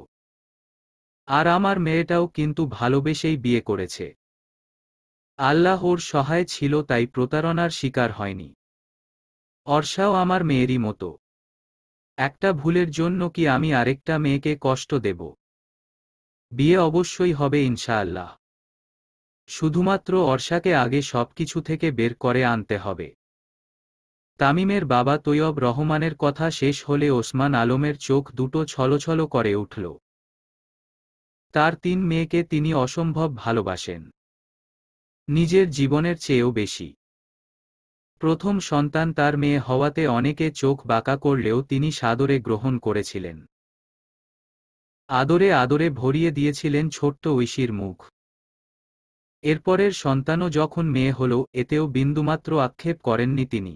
আর আমার মেয়েটাও কিন্তু ভালোবেসেই বিয়ে করেছে। আল্লাহ ওর সহায় ছিল, তাই প্রতারণার শিকার হয়নি। অর্ষাও আমার মেয়েরই মতো। একটা ভুলের জন্য কি আমি আরেকটা মেয়েকে কষ্ট দেব? বিয়ে অবশ্যই হবে ইনশাআল্লাহ। শুধুমাত্র অর্ষাকে আগে সবকিছু থেকে বের করে আনতে হবে। তামিমের বাবা তৈয়ব রহমানের কথা শেষ হলে ওসমান আলমের চোখ দুটো ছলছল করে উঠল। তার 3 মেয়েকে তিনি অসম্ভব ভালোবাসেন, নিজের জীবনের চেয়েও বেশি। প্রথম সন্তান তার মেয়ে হওয়াতে অনেকে চোখ বাঁকা করলেও তিনি সাদরে গ্রহণ করেছিলেন। আদরে আদরে ভরিয়ে দিয়েছিলেন ছোট্ট ঐশীর মুখ। এরপরের সন্তানও যখন মেয়ে হল, এতেও বিন্দুমাত্র আক্ষেপ করেননি তিনি।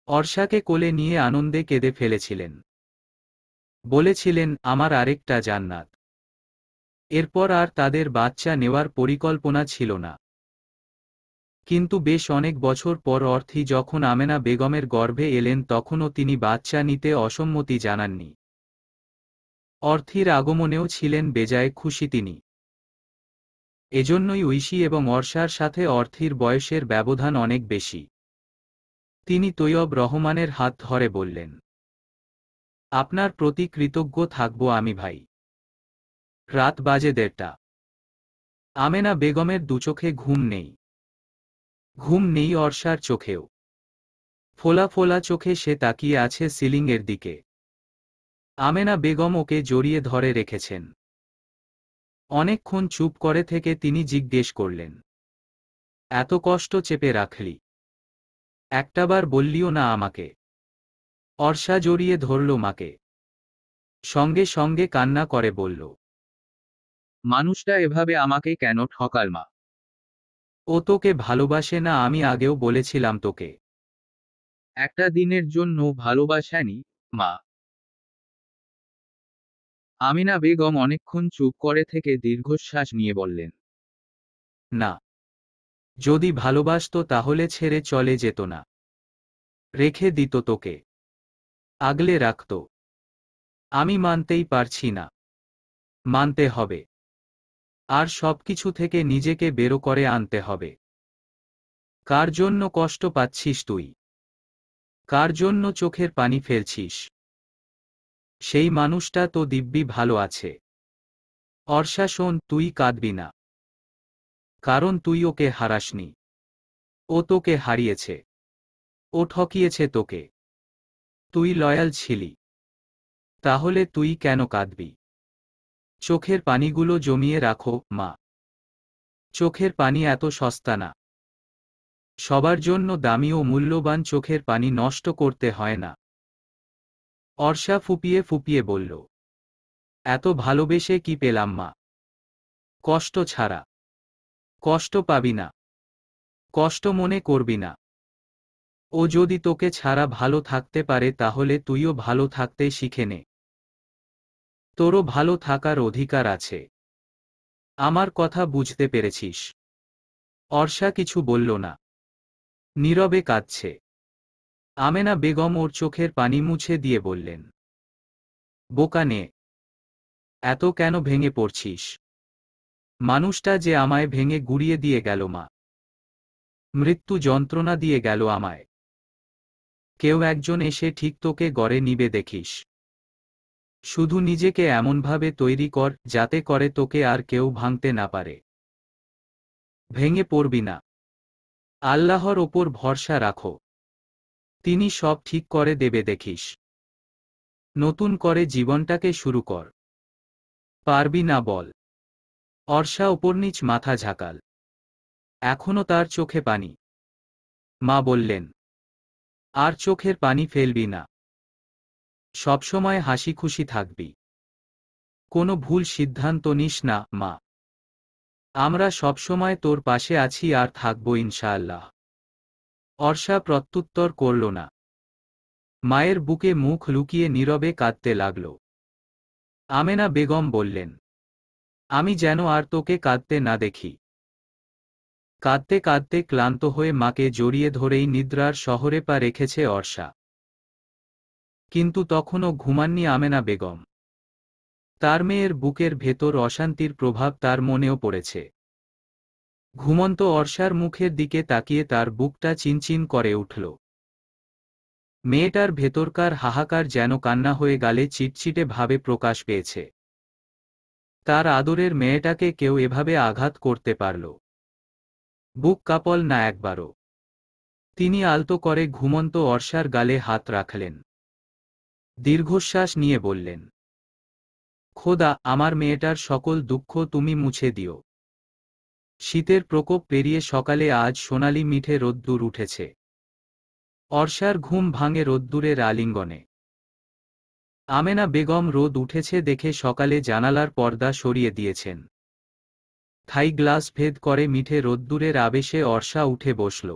অর্ষাকে কোলে নিয়ে আনন্দে কেঁদে ফেলেছিলেন। বলেছিলেন, আমার আরেকটা জান্নাত। এরপর আর তাদের বাচ্চা নেওয়ার পরিকল্পনা ছিল না। কিন্তু বেশ অনেক বছর পর অর্থী যখন আমেনা বেগমের গর্ভে এলেন, তখনও তিনি বাচ্চা নিতে অসম্মতি জানাননি। অর্থীর আগমনেও ছিলেন বেজায় খুশি তিনি। এজন্যই ঐশী এবং অর্ষার সাথে অর্থীর বয়সের ব্যবধান অনেক বেশি। তিনি তৈয়ব রহমানের হাত ধরে বললেন, আপনার প্রতি কৃতজ্ঞ থাকব আমি ভাই। রাত বাজে 1:30। আমেনা বেগমের দুচোখে ঘুম নেই। ঘুম নেই অর্ষার চোখেও। ফোলা ফোলা চোখে সে তাকিয়ে আছে সিলিংয়ের দিকে। আমেনা বেগম ওকে জড়িয়ে ধরে রেখেছেন। অনেকক্ষণ চুপ করে থেকে তিনি জিজ্ঞেস করলেন, এত কষ্ট চেপে রাখলি? একটাবার বললিও না আমাকে? অর্ষা জড়িয়ে ধরল মাকে। সঙ্গে সঙ্গে কান্না করে বলল, মানুষটা এভাবে আমাকে কেন ঠকাল মা? ও তোকে ভালোবাসে না, আমি আগেও বলেছিলাম তোকে। একটা দিনের জন্য ভালোবাসানি, মা। আমিনা বেগম অনেকক্ষণ চুপ করে থেকে দীর্ঘশ্বাস নিয়ে বললেন, না, যদি ভালোবাসতো তাহলে ছেড়ে চলে যেত না। রেখে দিত তোকে, আগলে রাখত। আমি মানতেই পারছি না। মানতে হবে। আর সবকিছু থেকে নিজেকে বেরো করে আনতে হবে। কার জন্য কষ্ট পাচ্ছিস তুই? কার জন্য চোখের পানি ফেলছিস? সেই মানুষটা তো দিব্যি ভালো আছে। অর্ষা শোন, তুই কাঁদবি না। কারণ তুই ওকে হারাসনি। ও তোকে হারিয়েছে। ও ঠকিয়েছে তোকে। তুই লয়াল ছিলি। তাহলে তুই কেন কাঁদবি? চোখের পানিগুলো জমিয়ে রাখো, মা। চোখের পানি এত সস্তা না। সবার জন্য দামি ও মূল্যবান চোখের পানি নষ্ট করতে হয় না। অর্ষা ফুপিয়ে ফুপিয়ে বলল, এত ভালোবেসে কি পেলাম মা? কষ্ট ছাড়া। কষ্ট পাবি না। কষ্ট মনে করবি না। ও যদি তোকে ছাড়া ভালো থাকতে পারে তাহলে তুইও ভালো থাকতে শিখে নে। তোরও ভালো থাকার অধিকার আছে। আমার কথা বুঝতে পেরেছিস? অর্ষা কিছু বলল না। নীরবে কাঁদছে। আমেনা বেগম ওর চোখের পানি মুছে দিয়ে বললেন, বোকা নে। এত কেন ভেঙে পড়ছিস? মানুষটা যে আমায় ভেঙে গুড়িয়ে দিয়ে গেল মা। মৃত্যু যন্ত্রণা দিয়ে গেল আমায়। কেউ একজন এসে ঠিক তোকে গড়ে নিবে দেখিস। শুধু নিজেকে এমনভাবে তৈরি কর যাতে করে তোকে আর কেউ ভাঙতে না পারে। ভেঙে পড়বি না। আল্লাহর ওপর ভরসা রাখো। তিনি সব ঠিক করে দেবে দেখিস। নতুন করে জীবনটাকে শুরু কর। পারবি না বল? অর্ষা ওপরনিচ মাথা ঝাঁকাল। এখনো তার চোখে পানি। মা বললেন, আর চোখের পানি ফেলবি না। সবসময় হাসি খুশি থাকবি। কোনো ভুল সিদ্ধান্ত নিস না, মা। আমরা সবসময় তোর পাশে আছি আর থাকব ইনশাআল্লাহ। অর্ষা প্রত্যুত্তর করল না। মায়ের বুকে মুখ লুকিয়ে নীরবে কাঁদতে লাগল। আমেনা বেগম বললেন, আমি যেন আর তোকে কাঁদতে না দেখি। কাঁদতে কাঁদতে ক্লান্ত হয়ে মাকে জড়িয়ে ধরেই নিদ্রার শহরে পা রেখেছে অর্ষা। কিন্তু তখনও ঘুমাননি আমেনা বেগম। তার মেয়ের বুকের ভেতর অশান্তির প্রভাব তার মনেও পড়েছে। ঘুমন্ত অর্ষার মুখের দিকে তাকিয়ে তার বুকটা চিনচিন করে উঠল। মেয়েটার ভেতরকার হাহাকার যেন কান্না হয়ে গালে চিটচিটে ভাবে প্রকাশ পেয়েছে। তার আদরের মেয়েটাকে কেউ এভাবে আঘাত করতে পারল? বুক কাঁপল না একবারও। তিনি আলতো করে ঘুমন্ত অর্ষার গালে হাত রাখলেন। দীর্ঘশ্বাস নিয়ে বললেন, খোদা, আমার মেয়েটার সকল দুঃখ তুমি মুছে দিও। শীতের প্রকোপ পেরিয়ে সকালে আজ সোনালি মিঠে রোদ্দুর উঠেছে। অর্ষার ঘুম ভাঙে রোদ্দুরের আলিঙ্গনে। আমেনা বেগম রোদ উঠেছে দেখে সকালে জানালার পর্দা সরিয়ে দিয়েছেন। থাই গ্লাস ভেদ করে মিঠে রোদ্দুরের আবেশে অর্ষা উঠে বসল।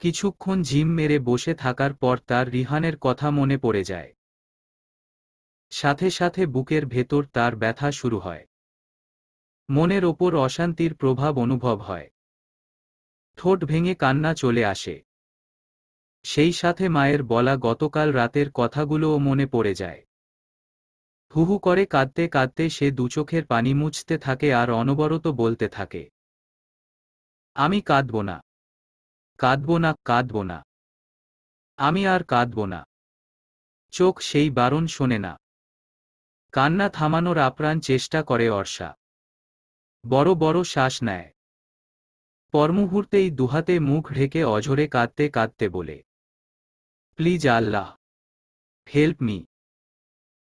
কিছুক্ষণ ঝিম মেরে বসে থাকার পর তার রিহানের কথা মনে পড়ে যায়। সাথে সাথে বুকের ভেতর তার ব্যথা শুরু হয়। মনের ওপর অশান্তির প্রভাব অনুভব হয়। ঠোঁট ভেঙে কান্না চলে আসে। সেই সাথে মায়ের বলা গতকাল রাতের কথাগুলোও মনে পড়ে যায়। হুহু করে কাঁদতে কাঁদতে সে দুচোখের পানি মুছতে থাকে আর অনবরত বলতে থাকে, আমি কাঁদব না, কাঁদব না, কাঁদব না, আমি আর কাঁদব না। চোখ সেই বারণ শোনে না। কান্না থামানোর আপ্রাণ চেষ্টা করে অর্ষা। বড় বড় শ্বাস নেয়। পরমুহূর্তেই দুহাতে মুখ ঢেকে অঝরে কাঁদতে কাঁদতে বলে, প্লিজ আল্লাহ, হেল্প মি।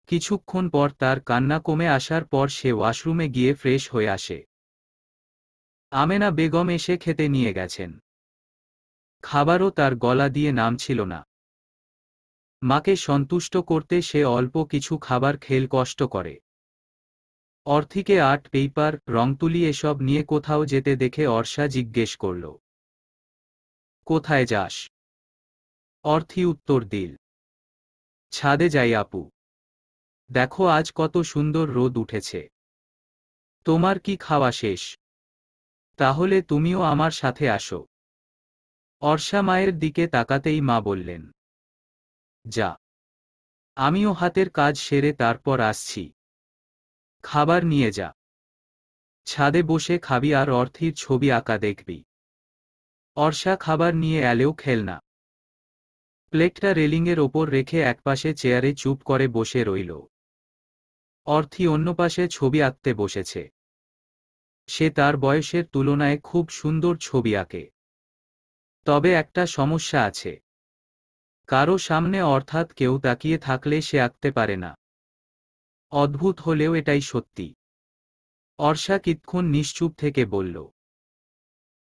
কিছুক্ষণ পর তার কান্না কমে আসার পর সে ওয়াশরুমে গিয়ে ফ্রেশ হয়ে আসে। আমেনা বেগম এসে খেতে নিয়ে গেছেন। খাবারও তার গলা দিয়ে নামছিল না। মাকে সন্তুষ্ট করতে সে অল্প কিছু খাবার খেল কষ্ট করে। অর্থিকে আর্ট পেপার, রং তুলি এসব নিয়ে কোথাও যেতে দেখে অর্ষা জিজ্ঞেস করল, কোথায় যাস? অর্থি উত্তর দিল, ছাদে যাই আপু। দেখো আজ কত সুন্দর রোদ উঠেছে। তোমার কি খাওয়া শেষ? তাহলে তুমিও আমার সাথে আসো। অর্ষা মায়ের দিকে তাকাতেই মা বললেন, যা, আমিও হাতের কাজ সেরে তারপর আসছি। খাবার নিয়ে যা। ছাদে বসে খাবি আর অর্থির ছবি আঁকা দেখবি। অর্ষা খাবার নিয়ে এলেও খেলনা। প্লেটটা রেলিংয়ের ওপর রেখে একপাশে চেয়ারে চুপ করে বসে রইল। অর্থি অন্য পাশে ছবি আঁকতে বসেছে। সে তার বয়সের তুলনায় খুব সুন্দর ছবি আঁকে। তবে একটা সমস্যা আছে। কারো সামনে অর্থাৎ কেউ তাকিয়ে থাকলে সে আঁকতে পারে না। অদ্ভুত হলেও এটাই সত্যি। অর্ষা কিতক্ষণ নিশ্চুপ থেকে বলল,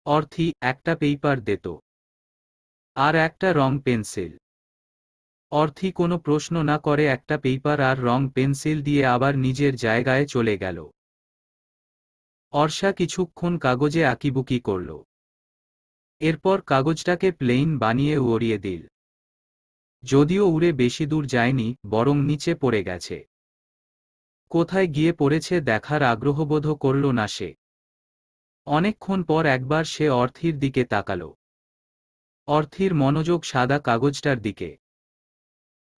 অর্থি, একটা পেপার দে তো। আর একটা রং পেন্সিল। অর্থি কোনো প্রশ্ন না করে একটা পেপার আর রং পেন্সিল দিয়ে আবার নিজের জায়গায় চলে গেল। অর্ষা কিছুক্ষণ কাগজে আঁকিবুকি করল। এরপর কাগজটাকে প্লেন বানিয়ে উড়িয়ে দিল। যদিও উড়ে বেশি দূর যায়নি, বরং নিচে পড়ে গেছে। কোথায় গিয়ে পড়েছে দেখার আগ্রহবোধ করল না সে। অনেকক্ষণ পর একবার সে অর্থির দিকে তাকাল। অর্থির মনোযোগ সাদা কাগজটার দিকে।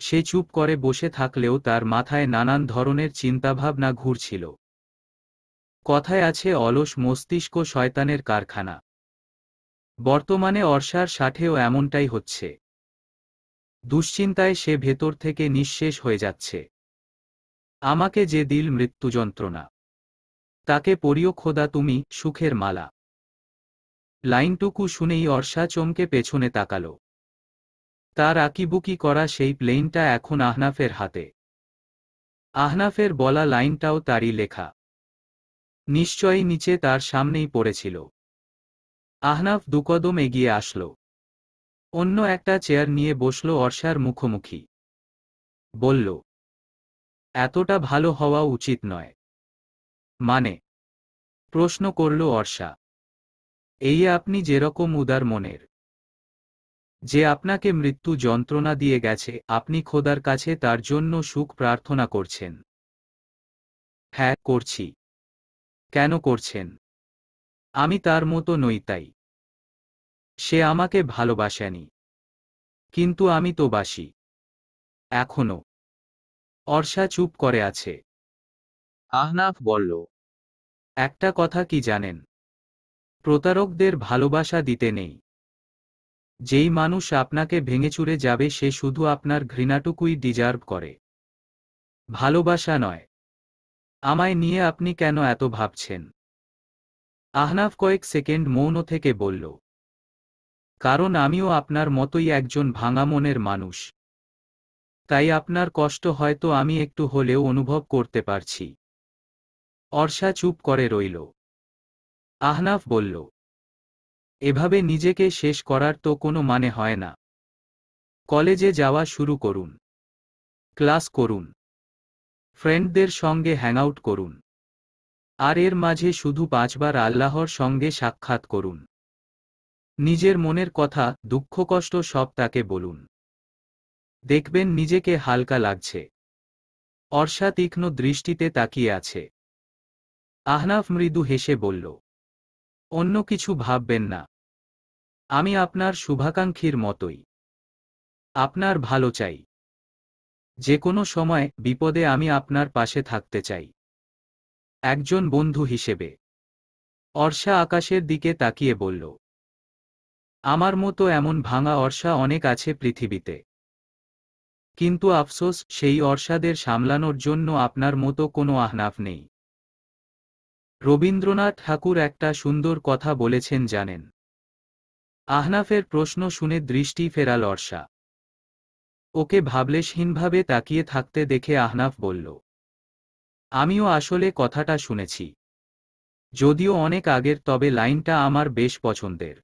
সে চুপ করে বসে থাকলেও তার মাথায় নানান ধরনের চিন্তাভাবনা ঘুরছিল। কথায় আছে, অলস মস্তিষ্ক শয়তানের কারখানা। বর্তমানে অর্ষার সাথেও এমনটাই হচ্ছে। দুশ্চিন্তায় সে ভেতর থেকে নিঃশেষ হয়ে যাচ্ছে। আমাকে যে দিল মৃত্যু যন্ত্রণা, তাকে পড়িও খোদা তুমি সুখের মালা। লাইনটুকু শুনেই অর্ষা চমকে পেছনে তাকাল। তার আঁকিবুকি করা সেই প্লেনটা এখন আহনাফের হাতে। আহনাফের বলা লাইনটাও তারই লেখা। নিশ্চয়ই নিচে তার সামনেই পড়েছিল। আহনাফ দুকদম এগিয়ে আসল। অন্য একটা চেয়ার নিয়ে বসল অর্ষার মুখোমুখি। বলল, এতটা ভালো হওয়া উচিত নয়। মানে? প্রশ্ন করল অর্ষা। এই আপনি যেরকম উদার মনের, যে আপনাকে মৃত্যু যন্ত্রণা দিয়ে গেছে, আপনি খোদার কাছে তার জন্য সুখ প্রার্থনা করছেন। হ্যাঁ, করছি। কেন করছেন? আমি তার মতো নই তাই। সে আমাকে ভালোবাসেনি, কিন্তু আমি তো বাসি। এখনো। অর্ষা চুপ করে আছে। আহনাফ বলল, একটা কথা কি জানেন? প্রতারকদের ভালোবাসা দিতে নেই। যেই মানুষ আপনাকে ভেঙেচুরে যাবে সে শুধু আপনার ঘৃণাটুকুই ডিজার্ভ করে, ভালোবাসা নয়। আমায় নিয়ে আপনি কেন এত ভাবছেন? আহনাফ কয়েক সেকেন্ড মৌন থেকে বলল, কারণ আমিও আপনার মতোই একজন ভাঙা মনের মানুষ। তাই আপনার কষ্ট হয়তো আমি একটু হলেও অনুভব করতে পারছি। অর্ষা চুপ করে রইল। আহনাফ বলল, এভাবে নিজেকে শেষ করার তো কোনো মানে হয় না। কলেজে যাওয়া শুরু করুন, ক্লাস করুন, ফ্রেন্ডদের সঙ্গে হ্যাংআউট করুন, আর এর মাঝে শুধু 5বার আল্লাহর সঙ্গে সাক্ষাৎ করুন। নিজের মনের কথা, দুঃখ কষ্ট সব তাকে বলুন। দেখবেন নিজেকে হালকা লাগছে। অর্ষা তীক্ষ্ণ দৃষ্টিতে তাকিয়ে আছে। আহনাফ মৃদু হেসে বলল, অন্য কিছু ভাববেন না। আমি আপনার শুভাকাঙ্ক্ষীর মতোই। আপনার ভালো চাই। যে কোনো সময় বিপদে আমি আপনার পাশে থাকতে চাই, একজন বন্ধু হিসেবে। অর্ষা আকাশের দিকে তাকিয়ে বলল, আমার মতো এমন ভাঙা অর্ষা অনেক আছে পৃথিবীতে। কিন্তু আফসোস, সেই অর্ষাদের সামলানোর জন্য আপনার মতো কোনো আহনাফ নেই। রবীন্দ্রনাথ ঠাকুর একটা সুন্দর কথা বলেছেন জানেন? আহনাফের প্রশ্ন শুনে দৃষ্টি ফেরাল অর্ষা। ওকে ভাবলেশহীনভাবে তাকিয়ে থাকতে দেখে আহনাফ বলল, আমিও আসলে কথাটা শুনেছি, যদিও অনেক আগের, তবে লাইনটা আমার বেশ পছন্দের।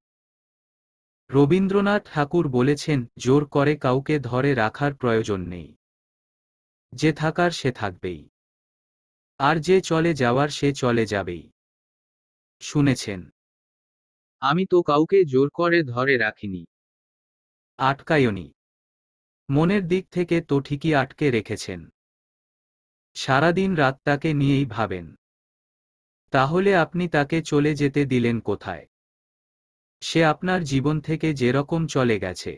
রবীন্দ্রনাথ ঠাকুর বলেছেন, জোর করে কাউকে ধরে রাখার প্রয়োজন নেই। যে থাকার সে থাকবেই, আর যে চলে যাওয়ার সে চলে যাবেই। শুনেছেন? আমি তো কাউকে জোর করে ধরে রাখিনি। আটকায়নি। মনের দিক থেকে তো ঠিকই আটকে রেখেছেন। সারাদিন রাত তাকে নিয়েই ভাবেন। তাহলে আপনি তাকে চলে যেতে দিলেন কোথায়? সে আপনার জীবন থেকে যেরকম চলে গেছে,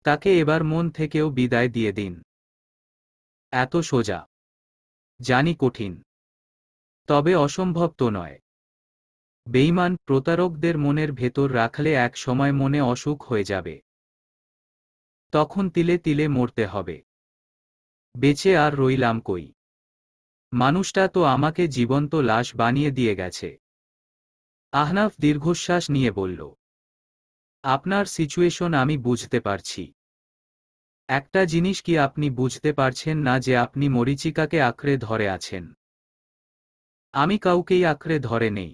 তাকে এবার মন থেকেও বিদায় দিয়ে দিন। এত সোজা? জানি কঠিন, তবে অসম্ভব তো নয়। বেঈমান প্রতারকদের মনের ভেতর রাখলে এক সময় মনে অসুখ হয়ে যাবে। তখন তিলে তিলে মরতে হবে। বেঁচে আর রইলাম কই? মানুষটা তো আমাকে জীবন্ত লাশ বানিয়ে দিয়ে গেছে। আহনাফ দীর্ঘশ্বাস নিয়ে বলল, আপনার সিচুয়েশন আমি বুঝতে পারছি। একটা জিনিস কি আপনি বুঝতে পারছেন না, যে আপনি মরীচিকাকে আঁকড়ে ধরে আছেন? আমি কাউকেই আঁকড়ে ধরে নেই।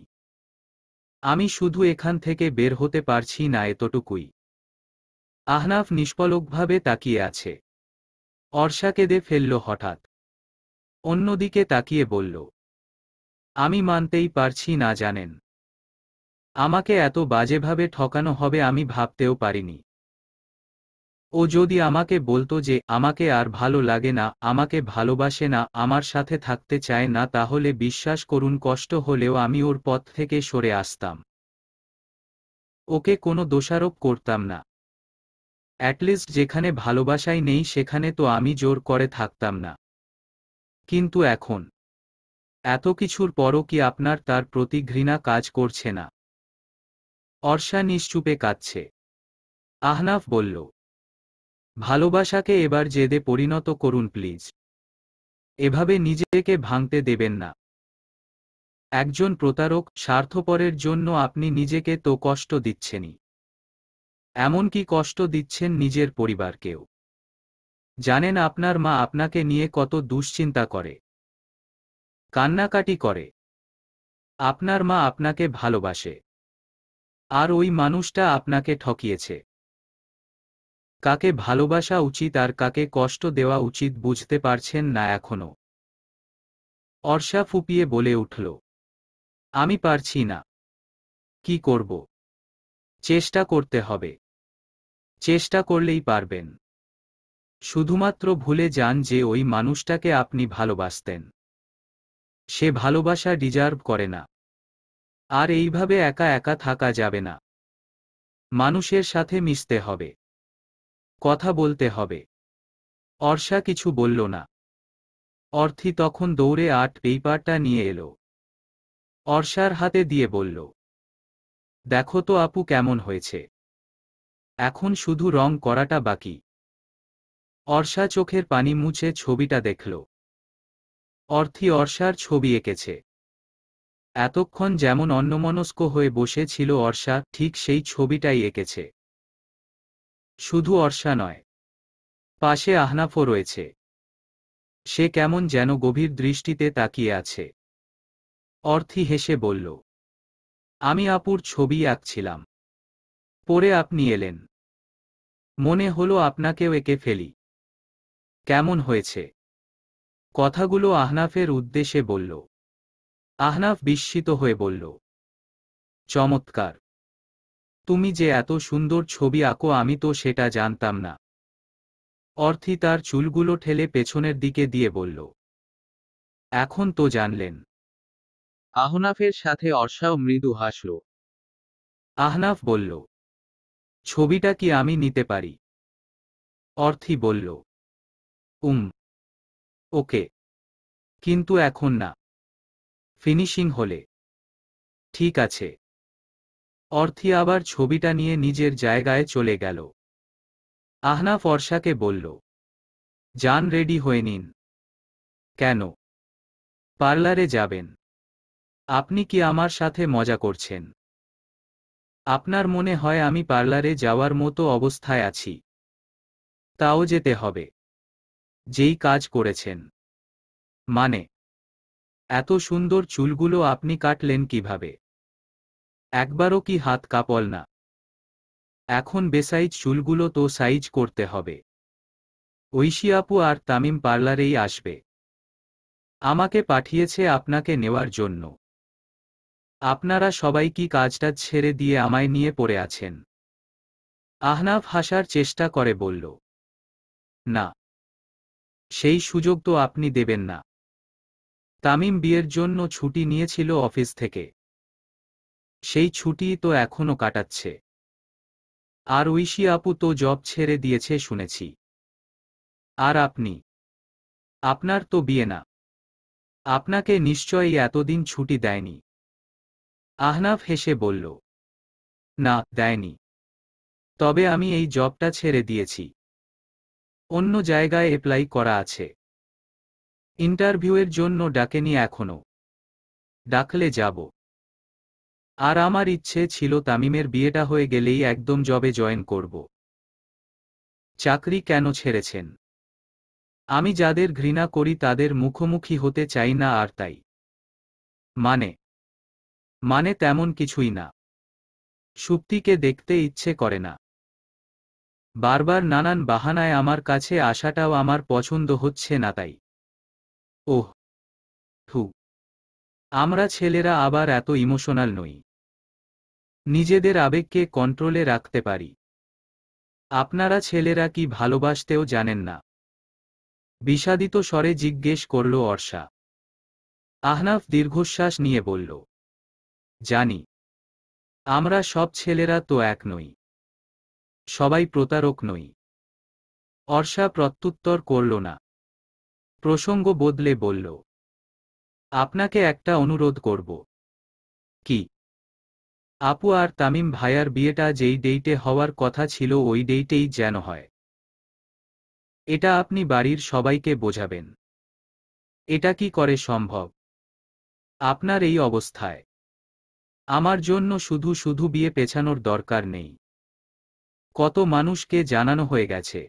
আমি শুধু এখান থেকে বের হতে পারছি না, এতটুকুই। আহনাফ নিষ্পলকভাবে তাকিয়ে আছে। অর্ষা কেঁদে ফেলল হঠাৎ। অন্যদিকে তাকিয়ে বলল, আমি মানতেই পারছি না জানেন। আমাকে এত বাজেভাবে ঠকানো হবে আমি ভাবতেও পারিনি। ও যদি আমাকে বলতো যে আমাকে আর ভালো লাগে না, আমাকে ভালোবাসে না, আমার সাথে থাকতে চায় না, তাহলে বিশ্বাস করুন কষ্ট হলেও আমি ওর পথ থেকে সরে আসতাম। ওকে কোনো দোষারোপ করতাম না। অ্যাটলিস্ট যেখানে ভালোবাসাই নেই সেখানে তো আমি জোর করে থাকতাম না। কিন্তু এখন এত কিছুর পরও কি আপনার তার প্রতি ঘৃণা কাজ করছে না? অর্ষা নিশ্চুপে কাঁদছে। আহনাফ বলল, ভালোবাসাকে এবার জেদে পরিণত করুন প্লিজ। এভাবে নিজেকে ভাঙতে দেবেন না। একজন প্রতারক, স্বার্থপরের জন্য আপনি নিজেকে তো কষ্ট দিচ্ছেনই, এমনকি কষ্ট দিচ্ছেন নিজের পরিবারকেও। জানেন আপনার মা আপনাকে নিয়ে কত দুশ্চিন্তা করে, কান্নাকাটি করে। আপনার মা আপনাকে ভালোবাসে, আর ওই মানুষটা আপনাকে ঠকিয়েছে। কাকে ভালোবাসা উচিত আর কাকে কষ্ট দেওয়া উচিত বুঝতে পারছেন না এখনো। অর্ষা ফুঁপিয়ে বলে উঠল, আমি পারছি না। কি করব? চেষ্টা করতে হবে। চেষ্টা করলেই পারবেন। শুধুমাত্র ভুলে যান যে ওই মানুষটাকে আপনি ভালোবাসতেন। সে ভালোবাসা ডিজার্ভ করে না। আর এইভাবে একা একা থাকা যাবে না। মানুষের সাথে মিশতে হবে, কথা বলতে হবে। অর্ষা কিছু বলল না। অর্থি তখন দৌড়ে পেপারটা নিয়ে এলো। অর্ষার হাতে দিয়ে বলল, দেখো তো আপু কেমন হয়েছে। এখন শুধু রং করাটা বাকি। অর্ষা চোখের পানি মুছে ছবিটা দেখল। অর্থী অর্ষার ছবি এঁকেছে। এতক্ষণ যেমন অন্যমনস্ক হয়ে বসে ছিল অর্ষা, ঠিক সেই ছবিটাই এঁকেছে। শুধু অর্ষা নয়, পাশে আহনাফও রয়েছে। সে কেমন যেন গভীর দৃষ্টিতে তাকিয়ে আছে। অর্থী হেসে বলল, আমি আপুর ছবি আঁকছিলাম। পরে আপনি এলেন। মনে হলো আপনাকেও এঁকে ফেলি। কেমন হয়েছে? কথাগুলো আহনাফের উদ্দেশ্যে বলল। আহনাফ বিস্মিত হয়ে বলল, চমৎকার। তুমি যে এত সুন্দর ছবি আঁকো আমি তো সেটা জানতাম না। অর্থী তার চুলগুলো ঠেলে পেছনের দিকে দিয়ে বলল, এখন তো জানলেন। আহনাফের সাথে অর্ষাও মৃদু হাসল। আহনাফ বলল, ছবিটা কি আমি নিতে পারি? অর্থী বলল, ওকে, কিন্তু এখন না, ফিনিশিং হলে। ঠিক আছে। অর্থী আবার ছবিটা নিয়ে নিজের জায়গায় চলে গেল। আহনাফ অর্ষাকে বলল, যান, রেডি হয়ে নিন। কেন? পার্লারে যাবেন? আপনি কি আমার সাথে মজা করছেন? আপনার মনে হয় আমি পার্লারে যাওয়ার মতো অবস্থায় আছি? তাও যেতে হবে। যেই কাজ করেছেন। মানে? এত সুন্দর চুলগুলো আপনি কাটলেন কিভাবে? একবারও কি হাত কাঁপল না? এখন বেসাইজ চুলগুলো তো সাইজ করতে হবে। ঐশী আপু আর তামিম পার্লারেই আসবে। আমাকে পাঠিয়েছে আপনাকে নেওয়ার জন্য। আপনারা সবাই কি কাজটা ছেড়ে দিয়ে আমায় নিয়ে পড়ে আছেন? আহনাফ হাসার চেষ্টা করে বলল, না, সেই সুযোগ তো আপনি দেবেন না। তামিম বিয়ের জন্য ছুটি নিয়েছিল অফিস থেকে। সেই ছুটিই তো এখনো কাটাচ্ছে। আর ঐশী আপু তো জব ছেড়ে দিয়েছে শুনেছি। আর আপনি? আপনার তো বিয়ে না। আপনাকে নিশ্চয়ই এতদিন ছুটি দেয়নি। আহনাফ হেসে বলল, না, দেয়নি। তবে আমি এই জবটা ছেড়ে দিয়েছি। অন্য জায়গায় অ্যাপ্লাই করা আছে। ইন্টারভিউয়ের জন্য ডাকেনি এখনো। ডাকলে যাব। আর আমার ইচ্ছে ছিল তামিমের বিয়েটা হয়ে গেলেই একদম জবে জয়েন করব। চাকরি কেন ছেড়েছেন? আমি যাদের ঘৃণা করি তাদের মুখোমুখি হতে চাই না, আর তাই। মানে? মানে তেমন কিছুই না। সুপ্তিকে দেখতে ইচ্ছে করে না। বারবার নানান বাহানায় আমার কাছে আসাটাও আমার পছন্দ হচ্ছে না, তাই। ওহ, থু। আমরা ছেলেরা আবার এত ইমোশনাল নই। নিজেদের আবেগকে কন্ট্রোলে রাখতে পারি। আপনারা ছেলেরা কি ভালোবাসতেও জানেন না? বিষাদিত স্বরে জিজ্ঞেস করল অর্ষা। আহনাফ দীর্ঘশ্বাস নিয়ে বলল, জানি। আমরা সব ছেলেরা তো এক নই। সবাই প্রতারক নই। অর্ষা প্রত্যুত্তর করল না। প্রসঙ্গ বদলে বলল, আপনাকে একটা অনুরোধ করব। কি? আপু আর তামিম ভাইয়ার বিয়েটা যেই ডেইটে হওয়ার কথা ছিল ওই ডেইটেই যেন হয়। এটা আপনি বাড়ির সবাইকে বোঝাবেন। এটা কি করে সম্ভব? আপনার এই অবস্থায় আমার জন্য শুধু শুধু বিয়ে পেছানোর দরকার নেই। কত মানুষকে জানানো হয়ে গেছে।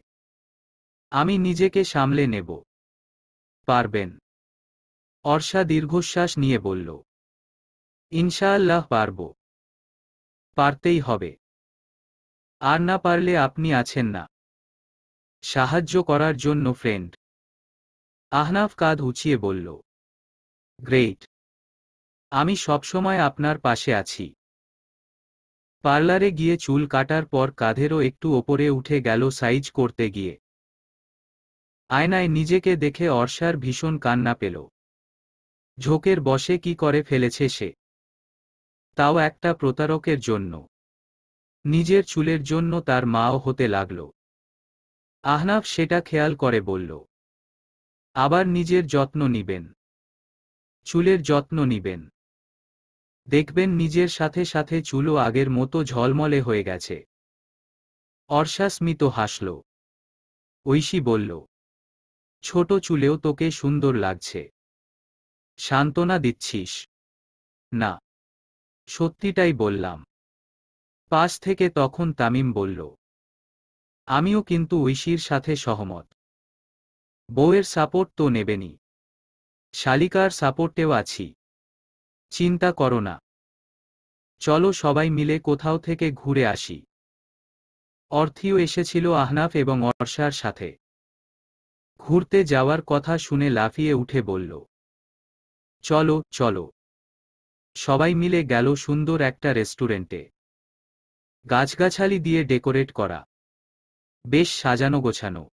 আমি নিজেকে সামলে নেব। পারবেন? অর্ষা দীর্ঘশ্বাস নিয়ে বলল, ইনশাআল্লাহ পারব। পারতেই হবে। আর না পারলে আপনি আছেন না, সাহায্য করার জন্য ফ্রেন্ড। আহনাফ কাঁধ উঁচিয়ে বলল, গ্রেট। আমি সবসময় আপনার পাশে আছি। পার্লারে গিয়ে চুল কাটার পর কাঁধেরও একটু ওপরে উঠে গেল সাইজ করতে গিয়ে। আয়নায় নিজেকে দেখে অর্ষার ভীষণ কান্না পেল। ঝোঁকের বশে কি করে ফেলেছে সে। তাও একটা প্রতারকের জন্য। নিজের চুলের জন্য তার মাও হতে লাগল। আহনাফ সেটা খেয়াল করে বলল, আবার নিজের যত্ন নিবেন। চুলের যত্ন নিবেন। দেখবেন নিজের সাথে সাথে চুলও আগের মতো ঝলমলে হয়ে গেছে। অর্ষা স্মিত হাসল। ঐশী বলল, ছোট চুলেও তোকে সুন্দর লাগছে। সান্ত্বনা দিচ্ছিস? না, সত্যিটাই বললাম। পাশ থেকে তখন তামিম বলল, আমিও কিন্তু ঐশীর সাথে সহমত। বউয়ের সাপোর্ট তো নেবেনি, শালিকার সাপোর্টেও আছি। চিন্তা করো না। চলো সবাই মিলে কোথাও থেকে ঘুরে আসি। অর্থিও এসেছিল আহনাফ এবং অর্ষার সাথে। ঘুরতে যাওয়ার কথা শুনে লাফিয়ে উঠে বলল, চলো চলো। সবাই মিলে গেল সুন্দর একটা রেস্টুরেন্টে। গাছগাছালি দিয়ে ডেকোরেট করা, বেশ সাজানো গোছানো।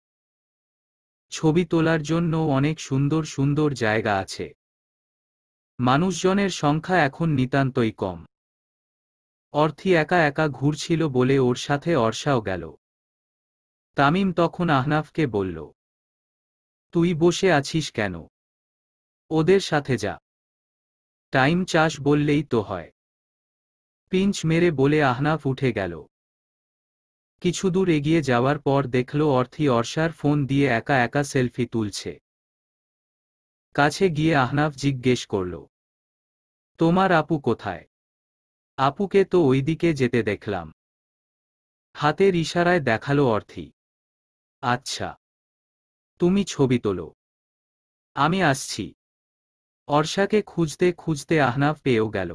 ছবি তোলার জন্য অনেক সুন্দর সুন্দর জায়গা আছে। মানুষজনের সংখ্যা এখন নিতান্তই কম। অর্থি একা একা ঘুরছিল বলে ওর সাথে অর্ষাও গেল। তামিম তখন আহনাফকে বলল, তুই বসে আছিস কেন? ওদের সাথে যা। টাইম চাষ বললেই তো হয়। পিঞ্চ মেরে বলে আহনাফ উঠে গেল। কিছু দূর এগিয়ে যাওয়ার পর দেখল অর্থি অর্ষার ফোন দিয়ে একা একা সেলফি তুলছে। কাছে গিয়ে আহনাফ জিজ্ঞেস করল, তোমার আপু কোথায়? আপুকে তো ওইদিকে যেতে দেখলাম। হাতের ইশারায় দেখালো অর্থি। আচ্ছা, তুমি ছবি তোলো, আমি আসছি। অর্ষাকে খুঁজতে খুঁজতে আহনাফ পেয়েও গেল।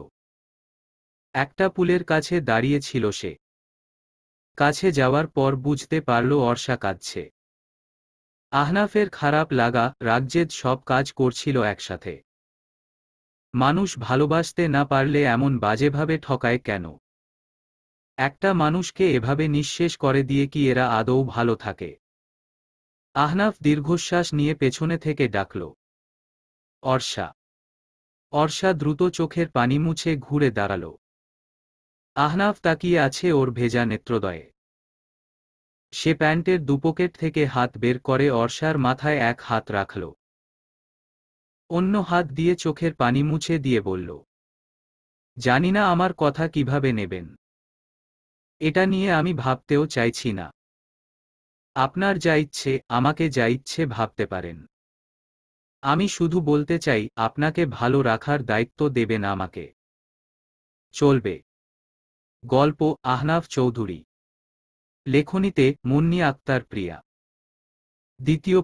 একটা পুলের কাছে দাঁড়িয়ে ছিল সে। কাছে যাওয়ার পর বুঝতে পারল অর্ষা কাঁদছে। আহনাফের খারাপ লাগা, রাগজেদ সব কাজ করছিল একসাথে। মানুষ ভালোবাসতে না পারলে এমন বাজেভাবে ঠকায় কেন? একটা মানুষকে এভাবে নিঃশেষ করে দিয়ে কি এরা আদৌ ভালো থাকে? আহনাফ দীর্ঘশ্বাস নিয়ে পেছনে থেকে ডাকল, অর্ষা। অর্ষা দ্রুত চোখের পানি মুছে ঘুরে দাঁড়াল। আহনাফ তাকিয়ে আছে ওর ভেজা নেত্রদয়ে। সে প্যান্টের দুপকেট থেকে হাত বের করে অর্ষার মাথায় এক হাত রাখল। অন্য হাত দিয়ে চোখের পানি মুছে দিয়ে বলল, জানি না আমার কথা কিভাবে নেবেন। এটা নিয়ে আমি ভাবতেও চাইছি না। আপনার যা ইচ্ছে, আমাকে যা ইচ্ছে ভাবতে পারেন। আমি শুধু বলতে চাই, আপনাকে ভালো রাখার দায়িত্ব দেবেন আমাকে। চলবে? গল্প আহনাফ চৌধুরী। লেখনীতে মুন্নি আক্তার প্রিয়া। দ্বিতীয়